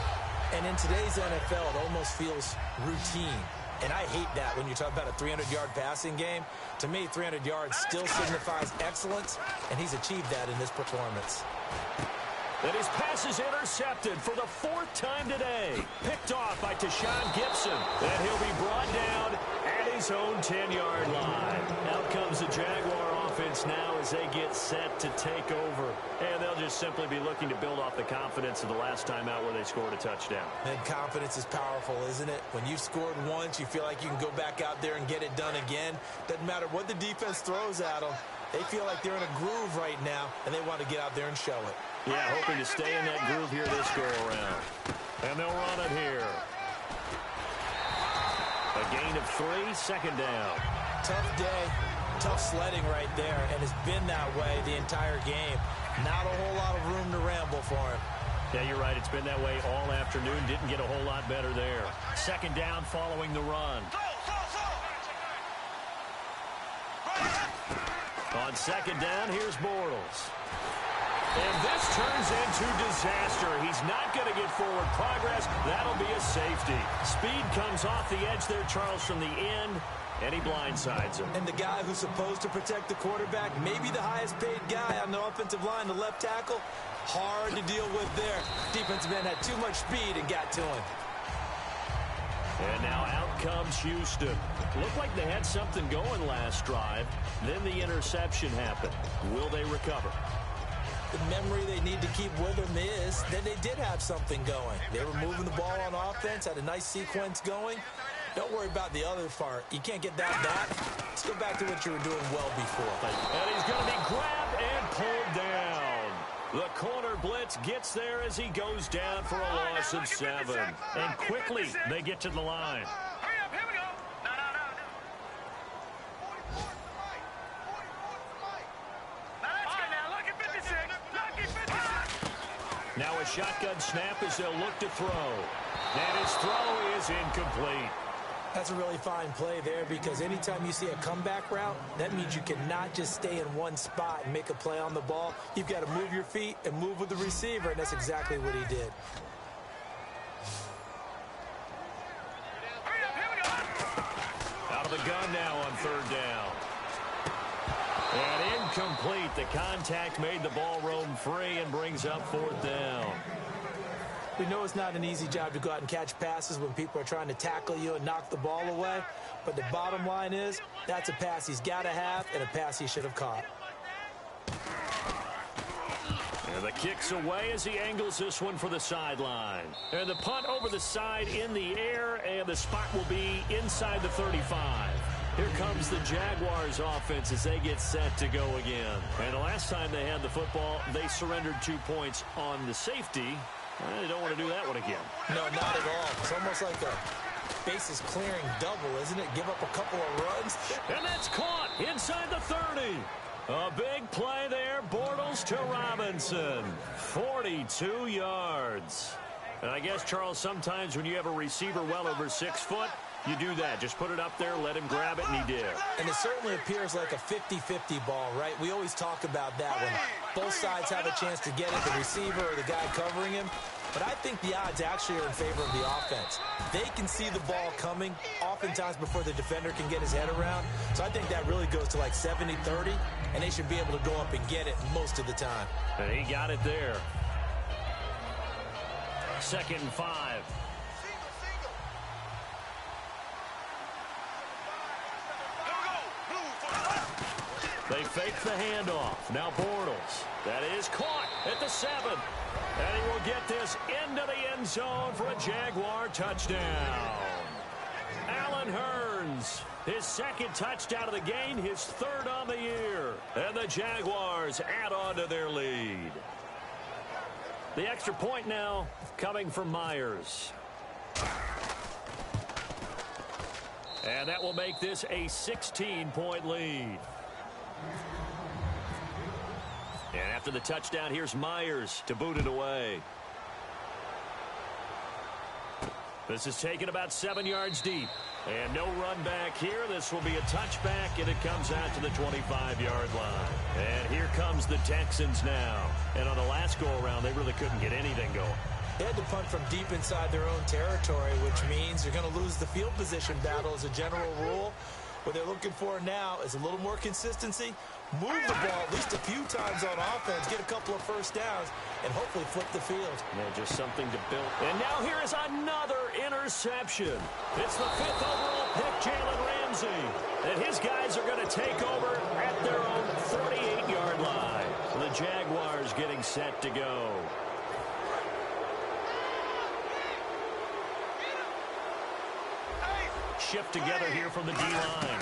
And in today's NFL, it almost feels routine. And I hate that when you talk about a 300-yard passing game. To me, 300 yards still signifies excellence, and he's achieved that in this performance. And his pass is intercepted for the 4th time today. Picked off by Tashawn Gibson. And he'll be brought down at his own 10-yard line. Out comes the Jaguar offense now as they get set to take over. And they'll just simply be looking to build off the confidence of the last time out where they scored a touchdown. And confidence is powerful, isn't it? When you've scored once, you feel like you can go back out there and get it done again. Doesn't matter what the defense throws at them. They feel like they're in a groove right now, and they want to get out there and show it. Yeah, hoping to stay in that groove here this go-around. And they'll run it here. A gain of 3, second down. Tough day, tough sledding right there, and it's been that way the entire game. Not a whole lot of room to ramble for him. Yeah, you're right. It's been that way all afternoon. Didn't get a whole lot better there. Second down following the run. On second down, here's Bortles. And this turns into disaster. He's not going to get forward progress. That'll be a safety. Speed comes off the edge there, Charles, from the end, and he blindsides him. And the guy who's supposed to protect the quarterback, maybe the highest paid guy on the offensive line, the left tackle, hard to deal with there. Defensive end had too much speed and got to him. And now out comes Houston. Looked like they had something going last drive. Then the interception happened. Will they recover? The memory they need to keep with them is that they did have something going. They were moving the ball on offense, had a nice sequence going. Don't worry about the other part. You can't get that back. Let's go back to what you were doing well before. And he's going to be grabbed and pulled down. The corner blitz gets there as he goes down for a loss of 7. And quickly they get to the line. Hurry up, here we go. Now a shotgun snap as they'll look to throw. And his throw is incomplete. That's a really fine play there, because anytime you see a comeback route, that means you cannot just stay in one spot and make a play on the ball. You've got to move your feet and move with the receiver, and that's exactly what he did. Out of the gun now on third down. And incomplete. The contact made the ball roam free and brings up fourth down. We know it's not an easy job to go out and catch passes when people are trying to tackle you and knock the ball away. But the bottom line is, that's a pass he's got to have and a pass he should have caught. And the kick's away as he angles this one for the sideline. And the punt over the side in the air, and the spot will be inside the 35. Here comes the Jaguars offense as they get set to go again. And the last time they had the football, they surrendered 2 points on the safety. They don't want to do that one again. No, not at all. It's almost like a bases clearing double, isn't it? Give up a couple of runs. And that's caught inside the 30. A big play there. Bortles to Robinson. 42 yards. And I guess, Charles, sometimes when you have a receiver well over 6 foot, you do that. Just put it up there, let him grab it, and he did. And it certainly appears like a 50-50 ball, right? We always talk about that when both sides have a chance to get it, the receiver or the guy covering him. But I think the odds actually are in favor of the offense. They can see the ball coming oftentimes before the defender can get his head around. So I think that really goes to like 70-30, and they should be able to go up and get it most of the time. And he got it there. 2nd and 5. They fake the handoff. Now Bortles. That is caught at the 7. And he will get this into the end zone for a Jaguar touchdown. Allen Hurns, his 2nd touchdown of the game, his 3rd on the year. And the Jaguars add on to their lead. The extra point now coming from Myers. And that will make this a 16-point lead. And after the touchdown, here's Myers to boot it away. This is taken about 7 yards deep. And no run back here. This will be a touchback, and it comes out to the 25-yard line. And here comes the Texans now. And on the last go-around, they really couldn't get anything going. They had to punt from deep inside their own territory, which means they're going to lose the field position battle as a general rule. What they're looking for now is a little more consistency, move the ball at least a few times on offense, get a couple of first downs, and hopefully flip the field. Yeah, just something to build. And now here is another interception. It's the 5th overall pick, Jalen Ramsey. And his guys are going to take over at their own 48-yard line. The Jaguars getting set to go. Shift together here from the D-line.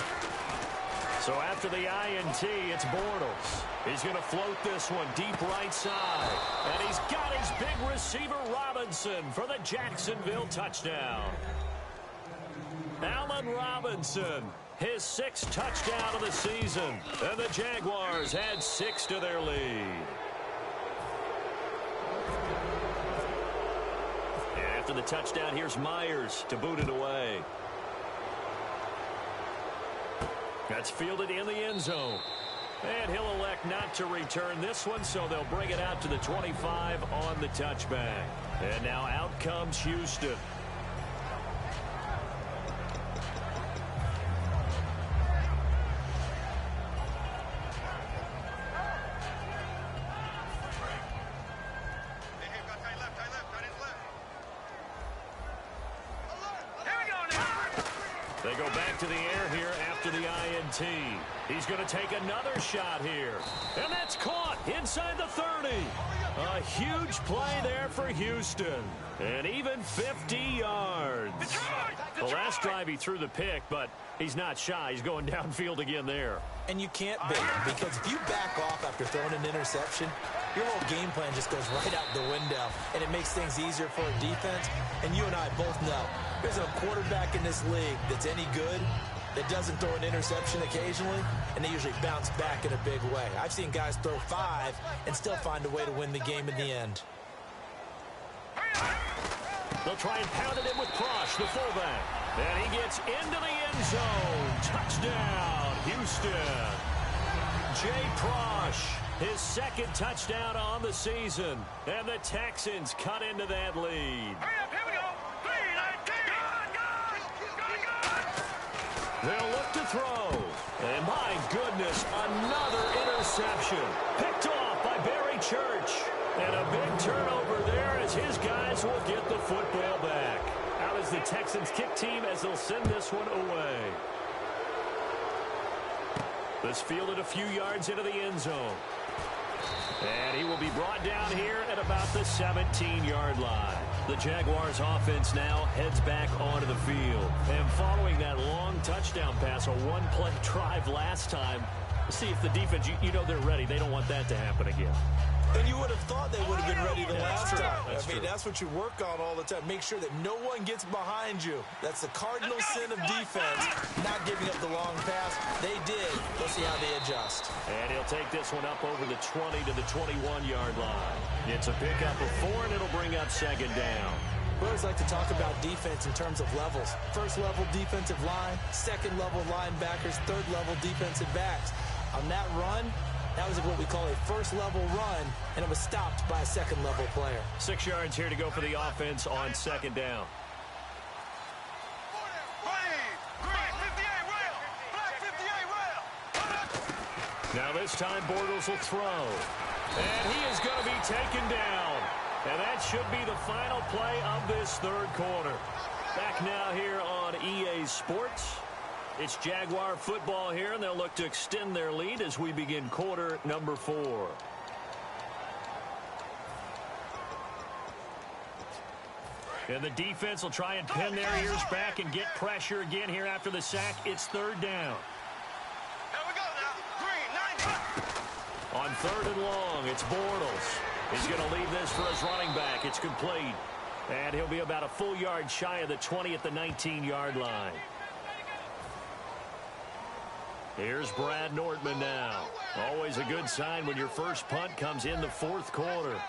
So after the INT, it's Bortles. He's going to float this one deep right side. And he's got his big receiver, Robinson, for the Jacksonville touchdown. Allen Robinson, his 6th touchdown of the season. And the Jaguars add 6 to their lead. And after the touchdown, here's Myers to boot it away. That's fielded in the end zone. And he'll elect not to return this one, so they'll bring it out to the 25 on the touchback. And now out comes Houston. They go back to the air here after the INT. He's going to take another shot here. And that's caught inside the 30. A huge play there for Houston. And even 50 yards. The last drive he threw the pick, but he's not shy. He's going downfield again there. And you can't bait him, because if you back off after throwing an interception, your whole game plan just goes right out the window, and it makes things easier for a defense. And you and I both know there's a quarterback in this league that's any good that doesn't throw an interception occasionally, and they usually bounce back in a big way. I've seen guys throw 5 and still find a way to win the game in the end. They'll try and pound it in with Prosh, the fullback. And he gets into the end zone. Touchdown, Houston. Jay Prosh, his second touchdown on the season. And the Texans cut into that lead. Hurry up, here we go. 3-19. They'll look to throw. And my goodness, another interception. Picked off by Barry Church. And a big turnover there as his guys will get the football back. Out is the Texans kick team as they'll send this one away. This fielded a few yards into the end zone. And he will be brought down here at about the 17-yard line. The Jaguars offense now heads back onto the field. And following that long touchdown pass, a one-play drive last time, see if the defense, you know they're ready. They don't want that to happen again. And you would have thought they would have been ready the last time. That's true. That's what you work on all the time. Make sure that no one gets behind you. That's the cardinal sin of defense, not giving up the long pass. They did. Let's see how they adjust. And he'll take this one up over the 20 to the 21-yard line. It's a pickup of 4, and it'll bring up second down. We always like to talk about defense in terms of levels. First level defensive line, second level linebackers, third level defensive backs. On that run, that was what we call a first-level run, and it was stopped by a second-level player. 6 yards here to go for the offense on second down. Now this time Bortles will throw. And he is going to be taken down. And that should be the final play of this third quarter. Back now here on EA Sports. It's Jaguar football here, and they'll look to extend their lead as we begin quarter number 4. And the defense will try and pin their ears back and get pressure again here after the sack. It's third down. Here we go now. 3-9. On third and long, it's Bortles. He's going to leave this for his running back. It's complete. And he'll be about a full yard shy of the 20 at the 19-yard line. Here's Brad Nortman now. Always a good sign when your first punt comes in the fourth quarter.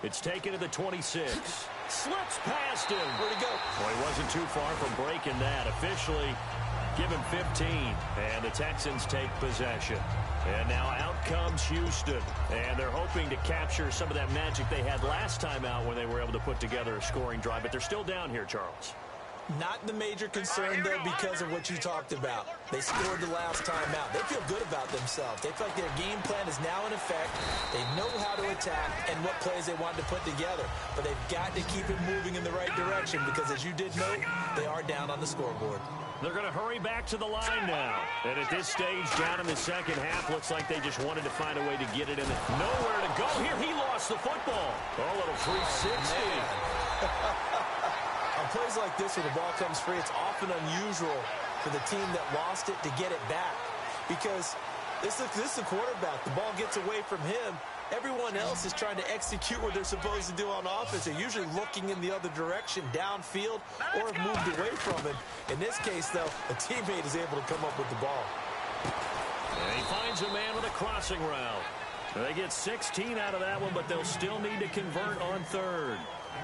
It's taken to the 26. Slips past him. Where'd he go? Well, he wasn't too far from breaking that. Officially, give him 15. And the Texans take possession. And now out comes Houston. And they're hoping to capture some of that magic they had last time out when they were able to put together a scoring drive. But they're still down here, Charles. Not the major concern, though, because of what you talked about. They scored the last time out. They feel good about themselves. They feel like their game plan is now in effect. They know how to attack and what plays they want to put together. But they've got to keep it moving in the right direction because, as you did note, they are down on the scoreboard. They're going to hurry back to the line now. And at this stage, down in the second half, looks like they just wanted to find a way to get it in. Nowhere to go here. He lost the football. Oh, a little 360. On plays like this where the ball comes free, it's often unusual for the team that lost it to get it back. Because this is the quarterback. The ball gets away from him. Everyone else is trying to execute what they're supposed to do on offense. They're usually looking in the other direction, downfield, or have moved away from it. In this case, though, a teammate is able to come up with the ball. And he finds a man with a crossing route. They get 16 out of that one, but they'll still need to convert on third.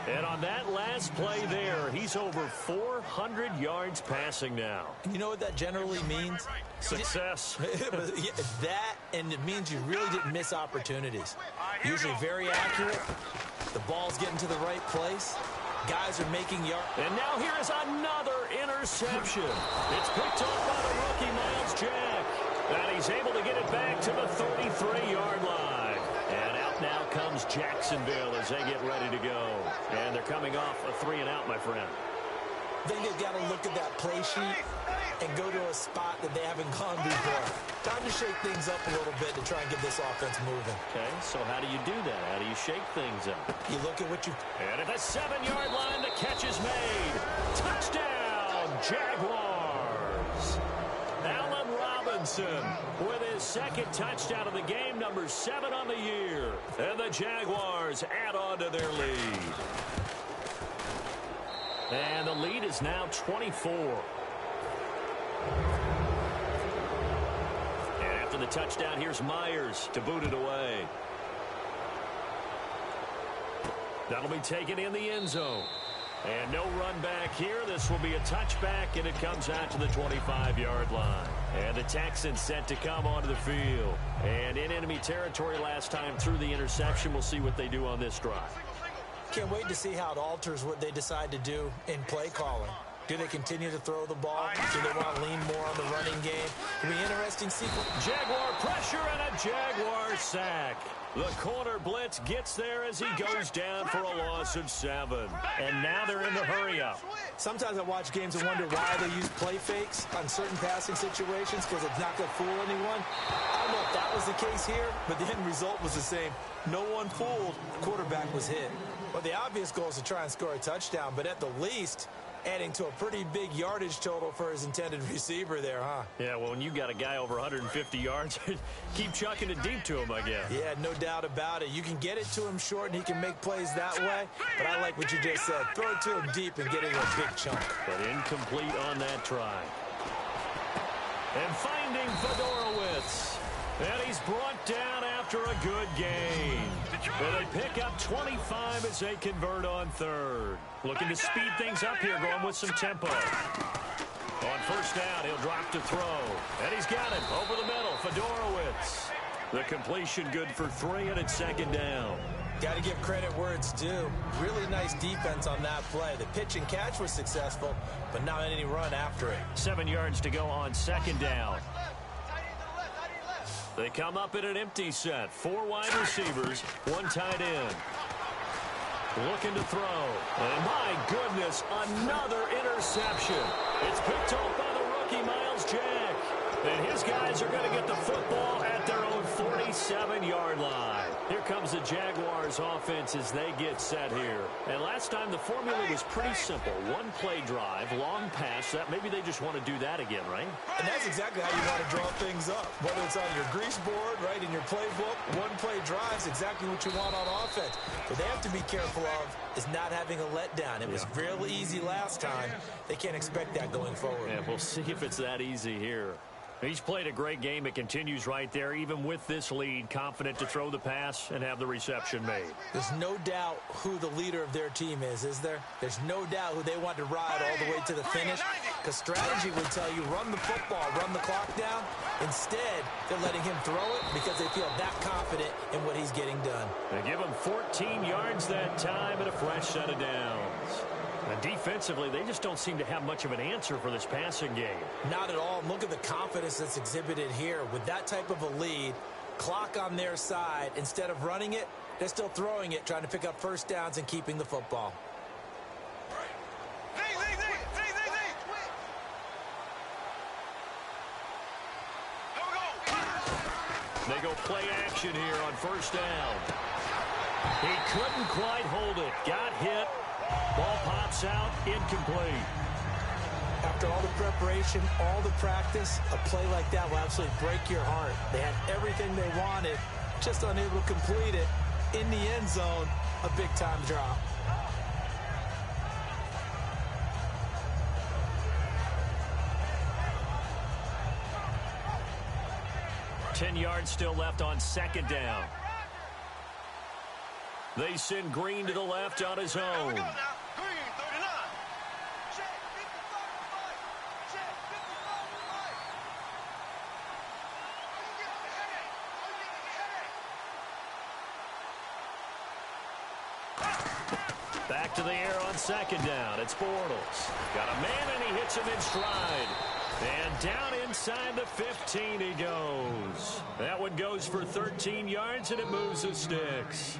And on that last play there, he's over 400 yards passing now. You know what that generally means? Success. That, and it means you really didn't miss opportunities. Usually very accurate. The ball's getting to the right place. Guys are making yards. And now here is another interception. It's picked up by the rookie, Miles Jack. And he's able to get it back to the 33-yard line. And out now comes Jacksonville as they get ready to go. And they're coming off a 3-and-out, my friend. I think they've got to look at that play sheet and go to a spot that they haven't gone before. Time to shake things up a little bit to try and get this offense moving. Okay, so how do you do that? How do you shake things up? You look at what you... And at the 7-yard line, the catch is made. Touchdown, Jaguars. Allen Robinson with his second touchdown of the game, number 7 on the year. And the Jaguars add on to their lead. And the lead is now 24. After the touchdown, here's Myers to boot it away. That'll be taken in the end zone. And no run back here. This will be a touchback, and it comes out to the 25-yard line. And the Texans set to come onto the field. And in enemy territory last time through the interception. We'll see what they do on this drive. Can't wait to see how it alters what they decide to do in play calling. Do they continue to throw the ball? Do they want to lean more on the running game? It'll be interesting sequence. Jaguar pressure and a Jaguar sack. The corner blitz gets there as he goes down for a loss of 7. And now they're in the hurry-up. Sometimes I watch games and wonder why they use play fakes on certain passing situations because it's not going to fool anyone. I don't know if that was the case here, but the end result was the same. No one fooled. The quarterback was hit. Well, the obvious goal is to try and score a touchdown, but at the least, adding to a pretty big yardage total for his intended receiver there, huh? Yeah, well, when you got a guy over 150 yards, keep chucking it deep to him, I guess. Yeah, no doubt about it. You can get it to him short, and he can make plays that way. But I like what you just said. Throw it to him deep and get it in a big chunk. But incomplete on that try. And finding Fedorowicz. And he's brought down after a good game. And they pick up 25 as they convert on third. Looking to speed things up here, going with some tempo. On first down, he'll drop to throw. And he's got it over the middle. Fedorowicz. The completion good for 3, and it's second down. Got to give credit where it's due. Really nice defense on that play. The pitch and catch was successful, but not any run after it. 7 yards to go on second down. They come up in an empty set. 4 wide receivers, 1 tight end. Looking to throw. And my goodness, another interception. It's picked off by the rookie, Miles Jack. And his guys are going to get the football at their own 47-yard line. Here comes the Jaguars offense as they get set here. And last time the formula was pretty simple. 1 play drive, long pass. That maybe they just want to do that again, right? And that's exactly how you want to draw things up. Whether it's on your grease board, right, in your playbook, 1 play drive is exactly what you want on offense. What they have to be careful of is not having a letdown. It was real easy last time. They can't expect that going forward. And we'll see if it's that easy here. He's played a great game. It continues right there, even with this lead, confident to throw the pass and have the reception made. There's no doubt who the leader of their team is there? There's no doubt who they want to ride all the way to the finish, because strategy would tell you run the football, run the clock down. Instead, they're letting him throw it because they feel that confident in what he's getting done. They give him 14 yards that time and a fresh set of downs. And defensively, they just don't seem to have much of an answer for this passing game. Not at all. Look at the confidence that's exhibited here. With that type of a lead, clock on their side, instead of running it, they're still throwing it, trying to pick up first downs and keeping the football. They go play action here on first down. He couldn't quite hold it. Got hit. Ball pops out, incomplete. After all the preparation, all the practice, a play like that will absolutely break your heart. They had everything they wanted, just unable to complete it. In the end zone, a big-time drop. Ten yards still left on second down. They send Green to the left on his own. Back to the air on second down. It's Bortles. Got a man, and he hits him in stride. And down inside the 15 he goes. That one goes for 13 yards, and it moves the sticks.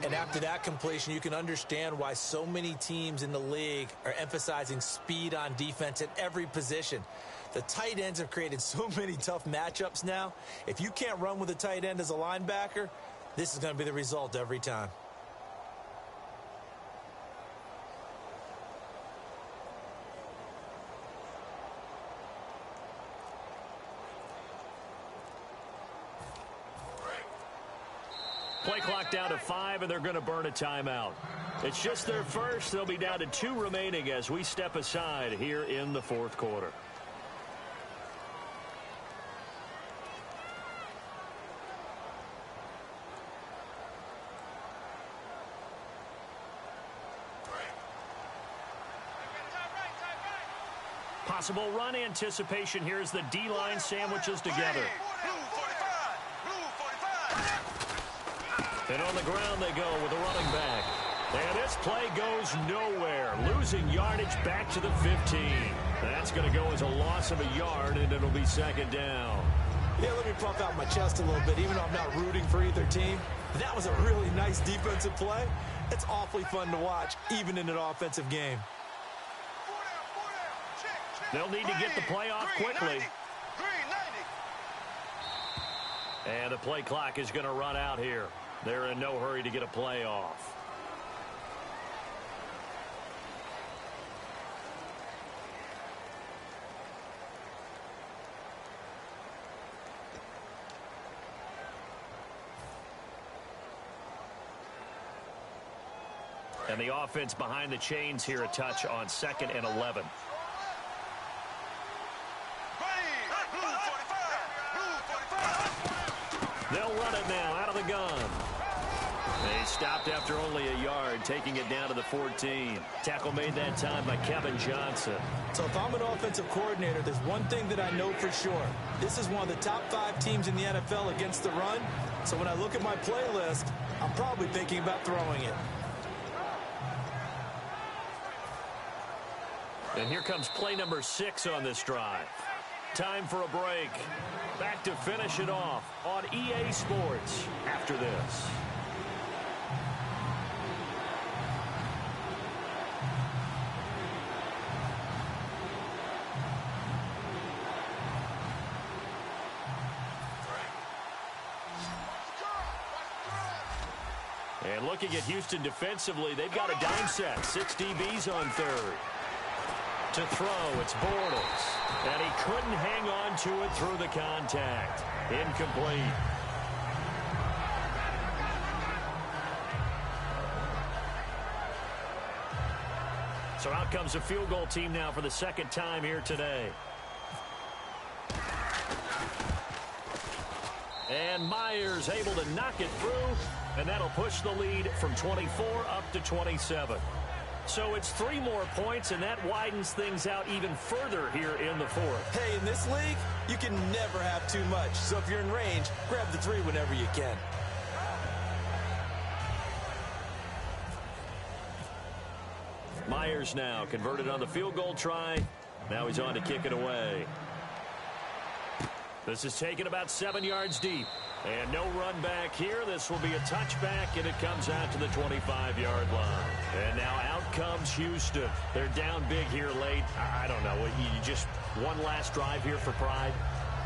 And after that completion, you can understand why so many teams in the league are emphasizing speed on defense at every position. The tight ends have created so many tough matchups now. If you can't run with a tight end as a linebacker, this is going to be the result every time. Play clock down to 5, and they're going to burn a timeout. It's just their first. They'll be down to 2 remaining as we step aside here in the fourth quarter. Possible run anticipation here as the D-line sandwiches together. And on the ground they go with a running back. And this play goes nowhere. Losing yardage back to the 15. That's going to go as a loss of a yard, and it'll be second down. Yeah, let me puff out my chest a little bit, even though I'm not rooting for either team. That was a really nice defensive play. It's awfully fun to watch, even in an offensive game. They'll need to get the play off quickly. And the play clock is going to run out here. They're in no hurry to get a play off. And the offense behind the chains here a touch on 2nd and 11. They'll run it now out of the gun. They stopped after only a yard, taking it down to the 14. Tackle made that time by Kevin Johnson. So if I'm an offensive coordinator, there's one thing that I know for sure. This is one of the top 5 teams in the NFL against the run. So when I look at my playlist, I'm probably thinking about throwing it. And here comes play number 6 on this drive. Time for a break. Back to finish it off on EA Sports after this. And looking at Houston defensively, they've got a dime set. 6 DBs on third. To throw, it's Bortles. And he couldn't hang on to it through the contact. Incomplete. So out comes a field goal team now for the 2nd time here today. And Myers able to knock it through, and that'll push the lead from 24 up to 27. So it's 3 more points, and that widens things out even further here in the 4th. Hey, in this league, you can never have too much. So if you're in range, grab the 3 whenever you can. Myers now converted on the field goal try. Now he's on to kick it away. This is taken about 7 yards deep. And no run back here. This will be a touchback, and it comes out to the 25-yard line. And now out comes Houston. They're down big here late. I don't know. You just one last drive here for pride.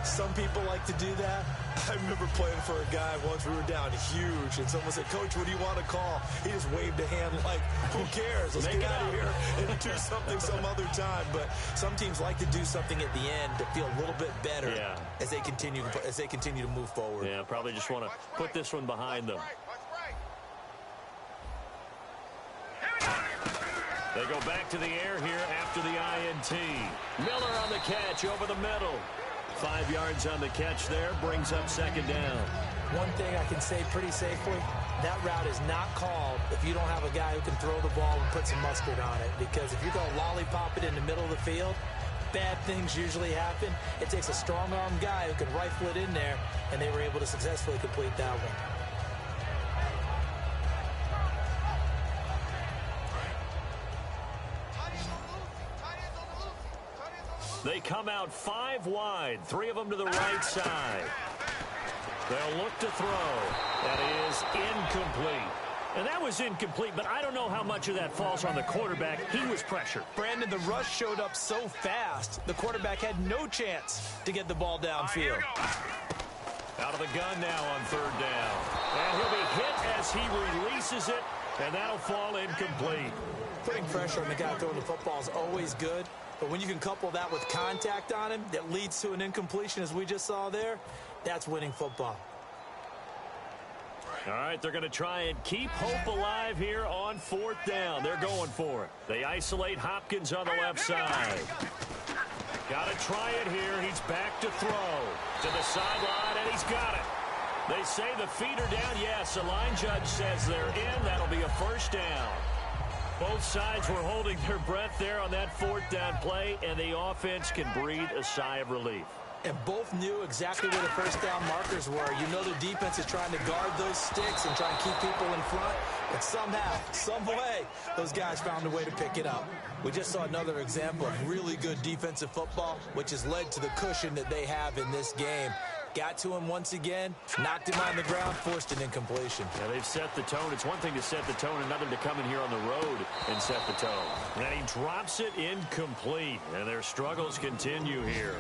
Some people like to do that. I remember playing for a guy once. We were down huge, and someone said, "Coach, what do you want to call?" He just waved a hand like, "Who cares? Let's get out of here and do something some other time." But some teams like to do something at the end to feel a little bit better as they continue to move forward. Yeah, probably just want to put this one behind them. They go back to the air here after the INT. Miller on the catch over the middle. 5 yards on the catch there, brings up 2nd down. One thing I can say pretty safely, that route is not called if you don't have a guy who can throw the ball and put some mustard on it. Because if you're going to lollipop it in the middle of the field, bad things usually happen. It takes a strong-armed guy who can rifle it in there, and they were able to successfully complete that one. They come out 5 wide, 3 of them to the right side. They'll look to throw. That is incomplete. And that was incomplete, but I don't know how much of that falls on the quarterback. He was pressured. Brandon, the rush showed up so fast, the quarterback had no chance to get the ball downfield. Out of the gun now on 3rd down. And he'll be hit as he releases it, and that'll fall incomplete. Putting pressure on the guy throwing the football is always good, but when you can couple that with contact on him that leads to an incompletion, as we just saw there, that's winning football. All right, they're going to try and keep hope alive here on 4th down. They're going for it. They isolate Hopkins on the left side. Got to try it here. He's back to throw to the sideline, and he's got it. They say the feet are down. Yes, the line judge says they're in. That'll be a 1st down. Both sides were holding their breath there on that fourth down play, and the offense can breathe a sigh of relief. And both knew exactly where the first down markers were. You know the defense is trying to guard those sticks and try and keep people in front. But somehow, some way, those guys found a way to pick it up. We just saw another example of really good defensive football, which has led to the cushion that they have in this game. Got to him once again, knocked him on the ground, forced an incompletion. Yeah, they've set the tone. It's one thing to set the tone, another to come in here on the road and set the tone. And he drops it incomplete, and their struggles continue here.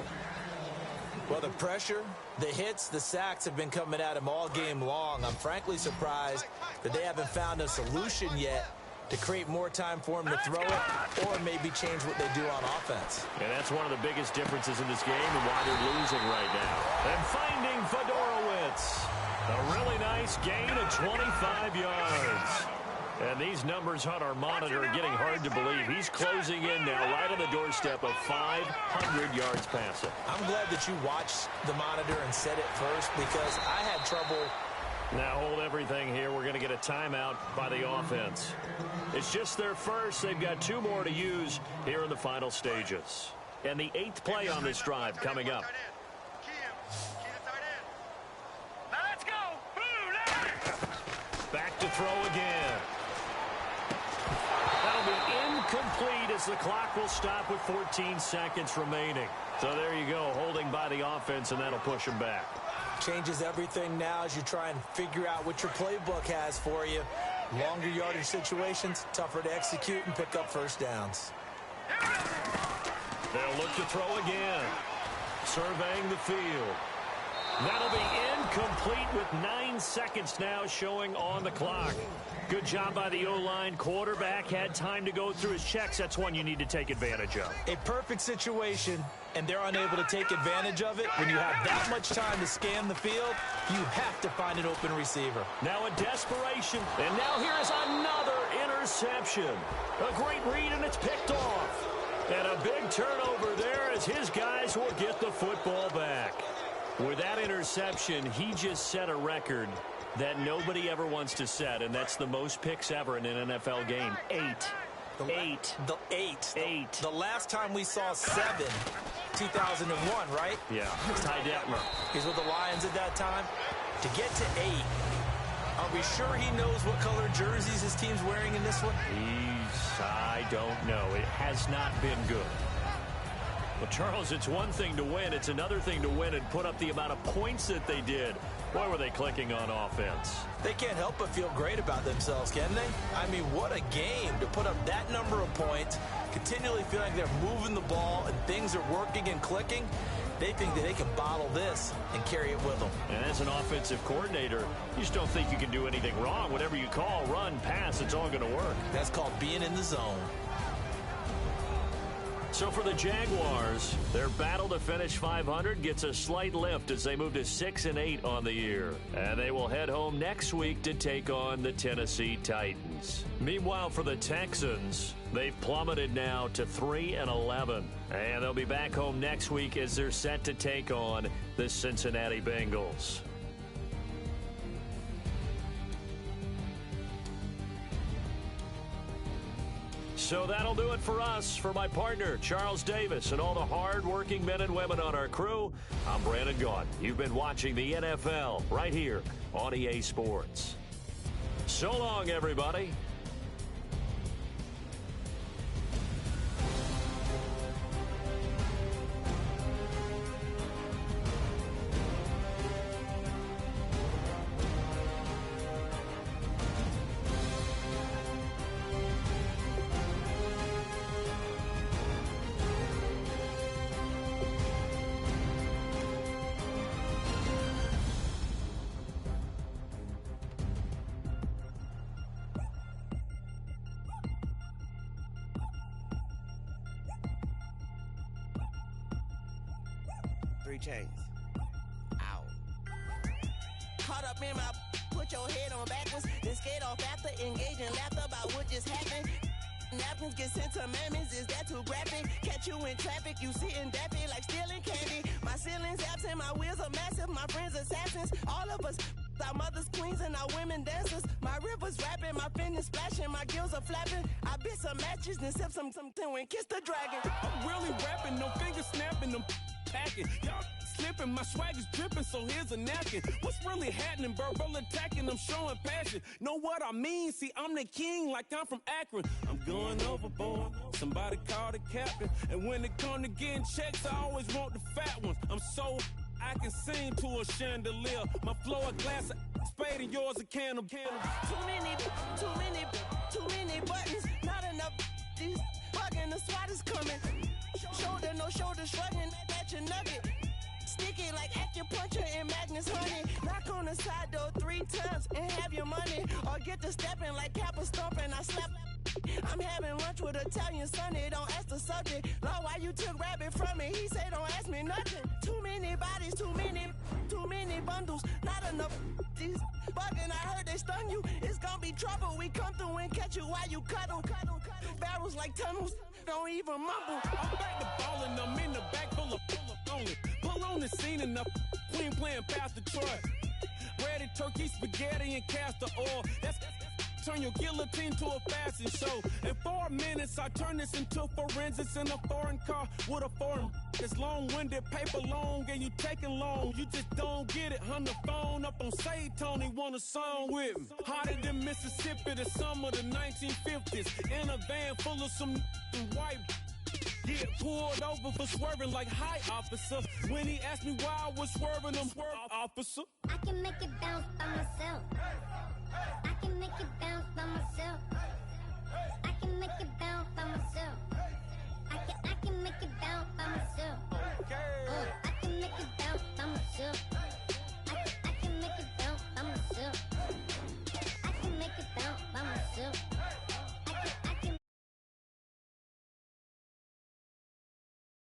Well, the pressure, the hits, the sacks have been coming at him all game long. I'm frankly surprised that they haven't found a solution yet to create more time for him to throw it or maybe change what they do on offense. And that's one of the biggest differences in this game and why they're losing right now. And finding Fedorowicz. A really nice gain of 25 yards. And these numbers on our monitor are getting hard to believe. He's closing in now right on the doorstep of 500 yards passing. I'm glad that you watched the monitor and said it first because I had trouble. Now hold everything here. We're going to get a timeout by the offense. It's just their first. They've got 2 more to use here in the final stages. And the 8th play on this drive coming up. Now let's go. Back to throw again. That'll be incomplete as the clock will stop with 14 seconds remaining. So there you go, holding by the offense, and that'll push them back. Changes everything now as you try and figure out what your playbook has for you. Longer yardage situations, tougher to execute and pick up first downs. They'll look to throw again. Surveying the field. That'll be incomplete with 9 seconds now showing on the clock. Good job by the O-line. Quarterback had time to go through his checks. That's one you need to take advantage of. A perfect situation, and they're unable to take advantage of it. When you have that much time to scan the field, you have to find an open receiver. Now a desperation, and now here is another interception. A great read, and it's picked off. And a big turnover there as his guys will get the football back. With that interception, he just set a record that nobody ever wants to set, and that's the most picks ever in an NFL game. 8. The last time we saw 7, 2001, right? Yeah, Ty Detmer. He's with the Lions at that time. To get to 8, are we sure he knows what color jerseys his team's wearing in this one? I don't know. It has not been good. Well, Charles, it's one thing to win. It's another thing to win and put up the amount of points that they did. Boy, were they clicking on offense. They can't help but feel great about themselves, can they? I mean, what a game to put up that number of points, continually feel like they're moving the ball and things are working and clicking. They think that they can bottle this and carry it with them. And as an offensive coordinator, you just don't think you can do anything wrong. Whatever you call, run, pass, it's all going to work. That's called being in the zone. So for the Jaguars, their battle to finish 500 gets a slight lift as they move to 6-8 on the year. And they will head home next week to take on the Tennessee Titans. Meanwhile, for the Texans, they've plummeted now to 3-11. And they'll be back home next week as they're set to take on the Cincinnati Bengals. So that'll do it for us. For my partner, Charles Davis, and all the hard-working men and women on our crew, I'm Brandon Gaudin. You've been watching the NFL right here on EA Sports. So long, everybody. Chains. Ow. Caught up in my, put your head on backwards, then skate off after engaging laughter about what just happened. Napkins get sent to mammies, is that too graphic? Catch you in traffic, you sitting daffy like stealing candy. My ceiling's absent, my wheels are massive, my friends assassins, all of us Our mothers, queens, and our women dancers. My rivers rapping, my finish splashing, my gills are flapping. I bit some matches and sip some and kiss the dragon. I'm really rapping, no fingers snapping, I'm packing. Y'all slipping, my swag is dripping, so here's a napkin. What's really happening? Verbal attacking, I'm showing passion. Know what I mean? See, I'm the king like I'm from Akron. I'm going overboard, somebody call the captain. And when it come to getting checks, I always want the fat ones. I'm so I can sing to a chandelier. My flow a glass of spade and yours a can of candles. Too many buttons, not enough. These bugging, the SWAT is coming. Shoulder, no shoulder, shrugging at your nugget. Sticky like acupuncture and Magnus honey. Knock on the side door 3 times and have your money. Or get to stepping like Kappa stomping. I slap. I'm having lunch with Italian Sonny. Don't ask the subject. Lord, why you took rabbit from me? He say don't ask me nothing. Too many bodies, too many bundles. Not enough. These bugging, I heard they stun you. It's gonna be trouble. We come through and catch you while you cuddle. Barrels like tunnels. Don't even mumble. I'm back to ballin', I'm in the back full of only. Pull on the scene and the queen playing Pastor Troy. Ready turkey, spaghetti, and castor oil. That's turn your guillotine to a fashion show. In 4 minutes, I turn this into forensics in a foreign car with a foreign. It's long-winded, paper long, and you taking long. You just don't get it. Hung the phone up on Say Tony, want a song with me. Hotter than Mississippi, the summer of the 1950s. In a van full of some white. Get pulled over for swerving like hi, officer. When he asked me why I was swerving, I'm officer. I can make it bounce by myself.